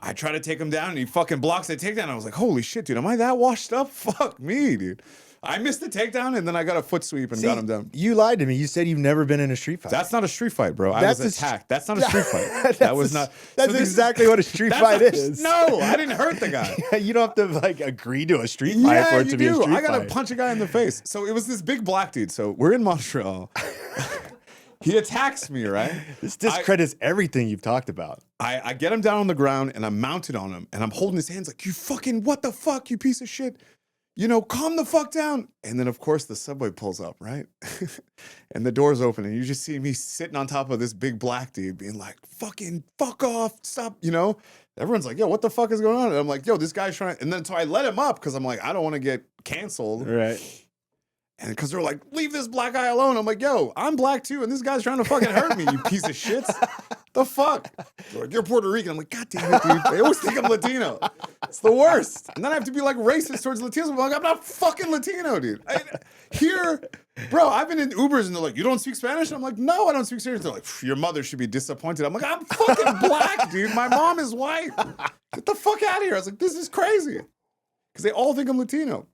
I try to take him down and he fucking blocks the takedown. I was like, holy shit, dude, am I that washed up? Fuck me, dude. I missed the takedown and then I got a foot sweep and got him down. You lied to me. You said you've never been in a street fight. That's not a street fight, bro. I was attacked. That's not a street fight. That's exactly what a street fight is. No, I didn't hurt the guy. You don't have to like agree to a street fight for it to be a street fight. I got to punch a guy in the face. So it was this big black dude. So we're in Montreal. He attacks me, right? This discredits everything you've talked about. I get him down on the ground and I'm mounted on him and I'm holding his hands like, you fucking, what the fuck, you piece of shit. Calm the fuck down. And then, of course, the subway pulls up, right? And the door's open and you just see me sitting on top of this big black dude being like, fucking fuck off, stop, Everyone's like, yo, what the fuck is going on? And I'm like, yo, this guy's trying. And then so I let him up because I'm like, I don't want to get canceled. Right. And because they're like, leave this black guy alone. I'm like, yo, I'm black too, and this guy's trying to fucking hurt me, you piece of shit. The fuck? They're like, you're Puerto Rican. I'm like, God damn it, dude. They always think I'm Latino. It's the worst. And then I have to be like racist towards Latinos. I'm like, I'm not fucking Latino, dude. Here, bro, I've been in Ubers and they're like, you don't speak Spanish? And I'm like, no, I don't speak Spanish. They're like, your mother should be disappointed. I'm like, I'm fucking black, dude. My mom is white. Get the fuck out of here. I was like, this is crazy. Because they all think I'm Latino.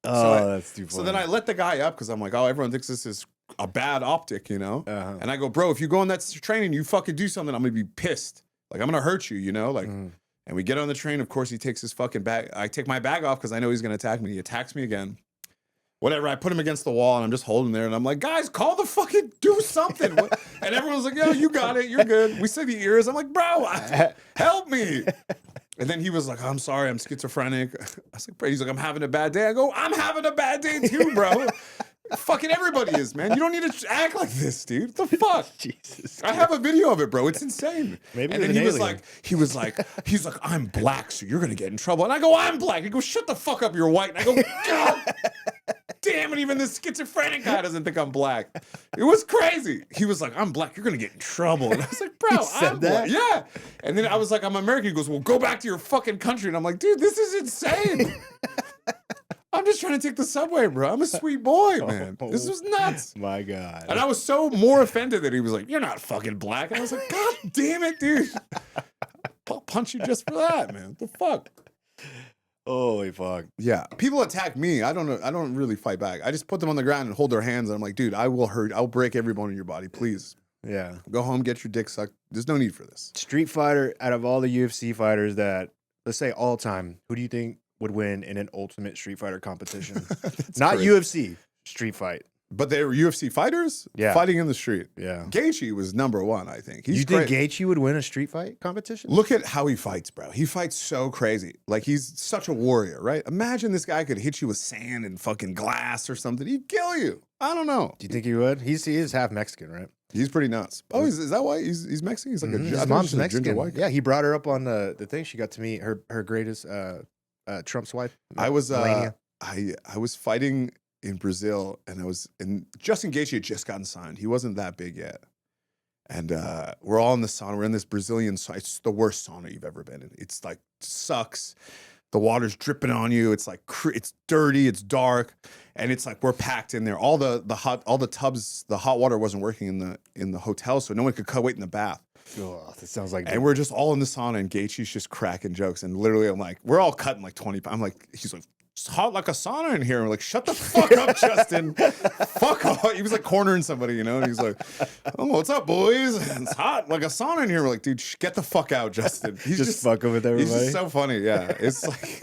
Oh, that's too funny. So then I let the guy up because I'm like, oh, everyone thinks this is a bad optic, you know? And I go, bro, if you go on that training, you fucking do something, I'm going to be pissed. Like, I'm going to hurt you, you know? Like, and we get on the train. Of course, he takes his fucking bag. I take my bag off because I know he's going to attack me. He attacks me again. Whatever. I put him against the wall and I'm just holding there. And I'm like, guys, call the fucking, do something. And everyone's like, yo, you got it. You're good. We said the ears. I'm like, bro, help me. And then he was like, I'm sorry, I'm schizophrenic. I was like, bro, he's like, I'm having a bad day. I go, I'm having a bad day too, bro. Fucking everybody is, man. You don't need to act like this, dude. What the fuck? Jesus. I have a video of it, bro. It's insane. Maybe and then he was like, I'm black, so you're gonna get in trouble. And I go, I'm black. He goes, shut the fuck up, you're white. And I go, God damn it, even this schizophrenic guy doesn't think I'm black. It was crazy. He was like, I'm black, you're gonna get in trouble. And I was like, bro, I'm black. Yeah. And then I was like, I'm American. He goes, well, go back to your fucking country. And I'm like, dude, this is insane. I'm just trying to take the subway, bro. I'm a sweet boy, man. This was nuts. My God. And I was so more offended that he was like, you're not fucking black. And I was like, God damn it, dude. I'll punch you just for that, man. What the fuck? Holy fuck. Yeah. People attack me. I don't know. I don't really fight back. I just put them on the ground and hold their hands. And I'm like, dude, I will hurt. I'll break every bone in your body. Please. Yeah. Go home, get your dick sucked. There's no need for this. Street fighter, out of all the UFC fighters that, let's say all time, who do you think would win in an ultimate Street Fighter competition? Not crazy. UFC, street fight. But they were UFC fighters fighting in the street. Yeah. Gaethje was #1, I think. He's You think great. Gaethje would win a street fight competition? Look at how he fights, bro. He fights so crazy. Like, he's such a warrior, right? Imagine this guy could hit you with sand and fucking glass or something. He'd kill you. I don't know. Do you think he would? He is half Mexican, right? He's pretty nuts. Oh, is that why he's Mexican? He's like His mom's Mexican. Yeah, he brought her up on the thing. She got to meet her greatest Trump's wife. I was Melania. I was fighting in Brazil, and Justin Gaethje had just gotten signed. He wasn't that big yet. And we're all in the sauna. We're in this Brazilian sauna. It's the worst sauna you've ever been in. It's like, sucks. The water's dripping on you. It's like, it's dirty. It's dark. And it's like, we're packed in there. All the tubs, the hot water wasn't working in the hotel, so no one could wait in the bath. Oh, that sounds like. And we're just all in the sauna, and Gaethje's just cracking jokes. And literally, I'm like, we're all cutting like 20 pounds. I'm like, he's like, it's hot like a sauna in here. And we're like, shut the fuck up, Justin. Fuck off. He was like cornering somebody, you know? And he's like, oh, what's up, boys? It's hot like a sauna in here. We're like, dude, get the fuck out, Justin. He's just fucking with everybody. He's just so funny. Yeah. It's like,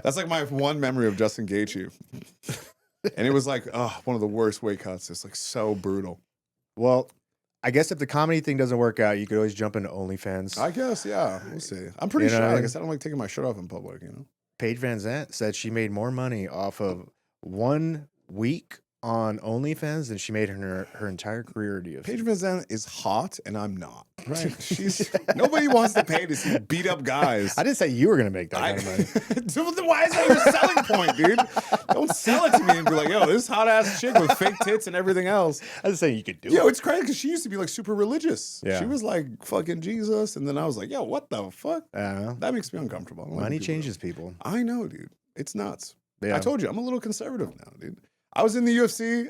that's like my one memory of Justin Gaethje. And it was like, one of the worst weight cuts. It's like so brutal. Well, I guess if the comedy thing doesn't work out, you could always jump into OnlyFans. I guess, yeah. We'll see. I'm pretty shy. Like I said, I don't like taking my shirt off in public, you know? Paige Van Zandt said she made more money off of 1 week on OnlyFans than she made in her entire career at UFC. Paige Van Zandt is hot, and I'm not. Right? Nobody wants to pay to see beat up guys. I didn't say you were going to make that kind of money. Why is that your selling point, dude? Don't sell it to me and be like, yo, this hot ass chick with fake tits and everything else. I was saying you could do it. Yo, it's crazy because she used to be like super religious. Yeah. She was like fucking Jesus, and then I was like, yo, what the fuck? That makes me uncomfortable. Money changes people. I know, dude. It's nuts. Yeah. I told you, I'm a little conservative now, dude. I was in the UFC.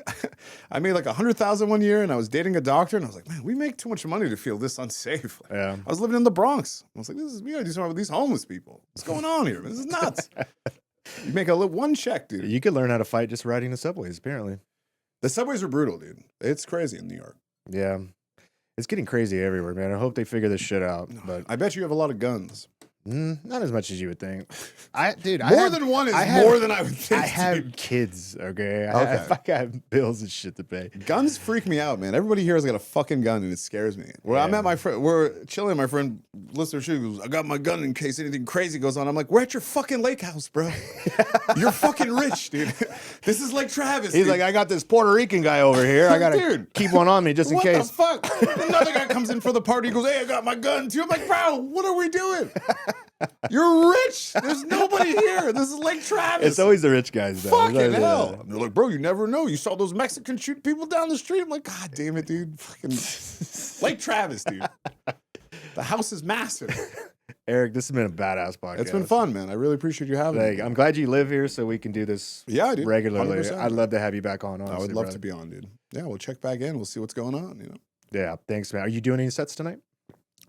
I made like $100,000 one year, and I was dating a doctor, and I was like, man, we make too much money to feel this unsafe. Like, Yeah. I was living in the Bronx. I was like, we gotta do something with these homeless people. What's going on here? This is nuts. You make one check, dude. You could learn how to fight just riding the subways, apparently. The subways are brutal, dude. It's crazy in New York. Yeah. It's getting crazy everywhere, man. I hope they figure this shit out. But I bet you have a lot of guns. not as much as you would think. More than one is more than I would think. I have kids, okay? I got bills and shit to pay. Guns freak me out, man. Everybody here has got a fucking gun, and it scares me. I'm at my friend, we're chilling. My friend, listener, she goes, I got my gun in case anything crazy goes on. I'm like, we're at your fucking lake house, bro. You're fucking rich, dude. This is Lake Travis. He's like, I got this Puerto Rican guy over here. I gotta keep one on me just in case. What the fuck? Another guy comes in for the party. He goes, hey, I got my gun too. I'm like, bro, what are we doing? You're rich. There's nobody here. This is Lake Travis. It's always the rich guys, though. Fucking hell. And they're like, bro, you never know. You saw those Mexicans shoot people down the street. I'm like, God damn it, dude. Fucking Lake Travis, dude. The house is massive. Eric, this has been a badass podcast. It's been fun, man. I really appreciate you having me. I'm glad you live here so we can do this Yeah, dude. regularly. 100%. I'd love to have you back on. I Honestly, would love brother. to be on, dude. Yeah, we'll check back in. We'll see what's going on, you know. Yeah, thanks, man. Are you doing any sets tonight?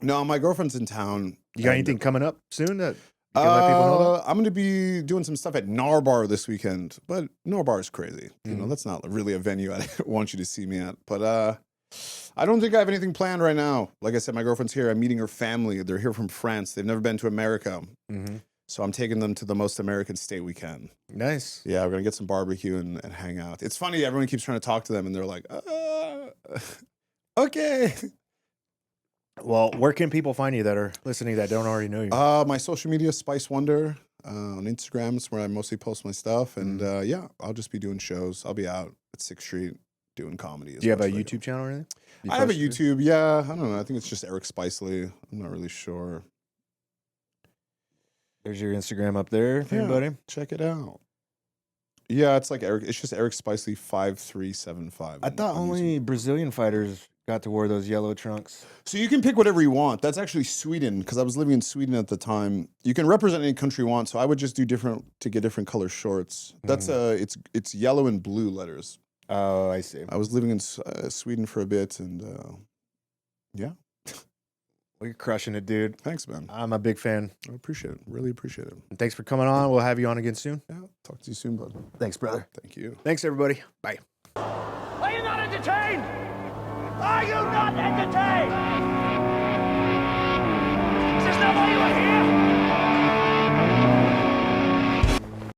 No, my girlfriend's in town. You got anything coming up soon that you can let people know about? I'm going to be doing some stuff at Narbar this weekend, but Narbar is crazy. You know, that's not really a venue I want you to see me at. But I don't think I have anything planned right now. Like I said, my girlfriend's here. I'm meeting her family. They're here from France. They've never been to America. So I'm taking them to the most American state we can. Nice. Yeah, we're going to get some barbecue and hang out. It's funny. Everyone keeps trying to talk to them, and they're like, okay. Well, where can people find you that are listening that don't already know you? My social media, Spice Wonder. On Instagram is where I mostly post my stuff. And yeah, I'll just be doing shows. I'll be out at 6th Street doing comedy. Do you have a YouTube channel or anything? I have a YouTube, yeah. I don't know. I think it's just Eric Spicely. I'm not really sure. There's your Instagram up there, if anybody. Check it out. Yeah, it's like Eric. It's just Eric Spicely 5375. I thought only Brazilian fighters got to wear those yellow trunks. So you can pick whatever you want. That's actually Sweden, because I was living in Sweden at the time. You can represent any country you want, so I would just do different to get different color shorts. That's it's yellow and blue letters. Oh, I see. I was living in Sweden for a bit, and yeah. Well, you're crushing it, dude. Thanks, man. I'm a big fan. I appreciate it. Really appreciate it. And thanks for coming on. We'll have you on again soon. Yeah, talk to you soon, bud. Thanks, brother. Thank you. Thanks, everybody. Bye. Are you not entertained? Are you not entertained? Is this not why you are here?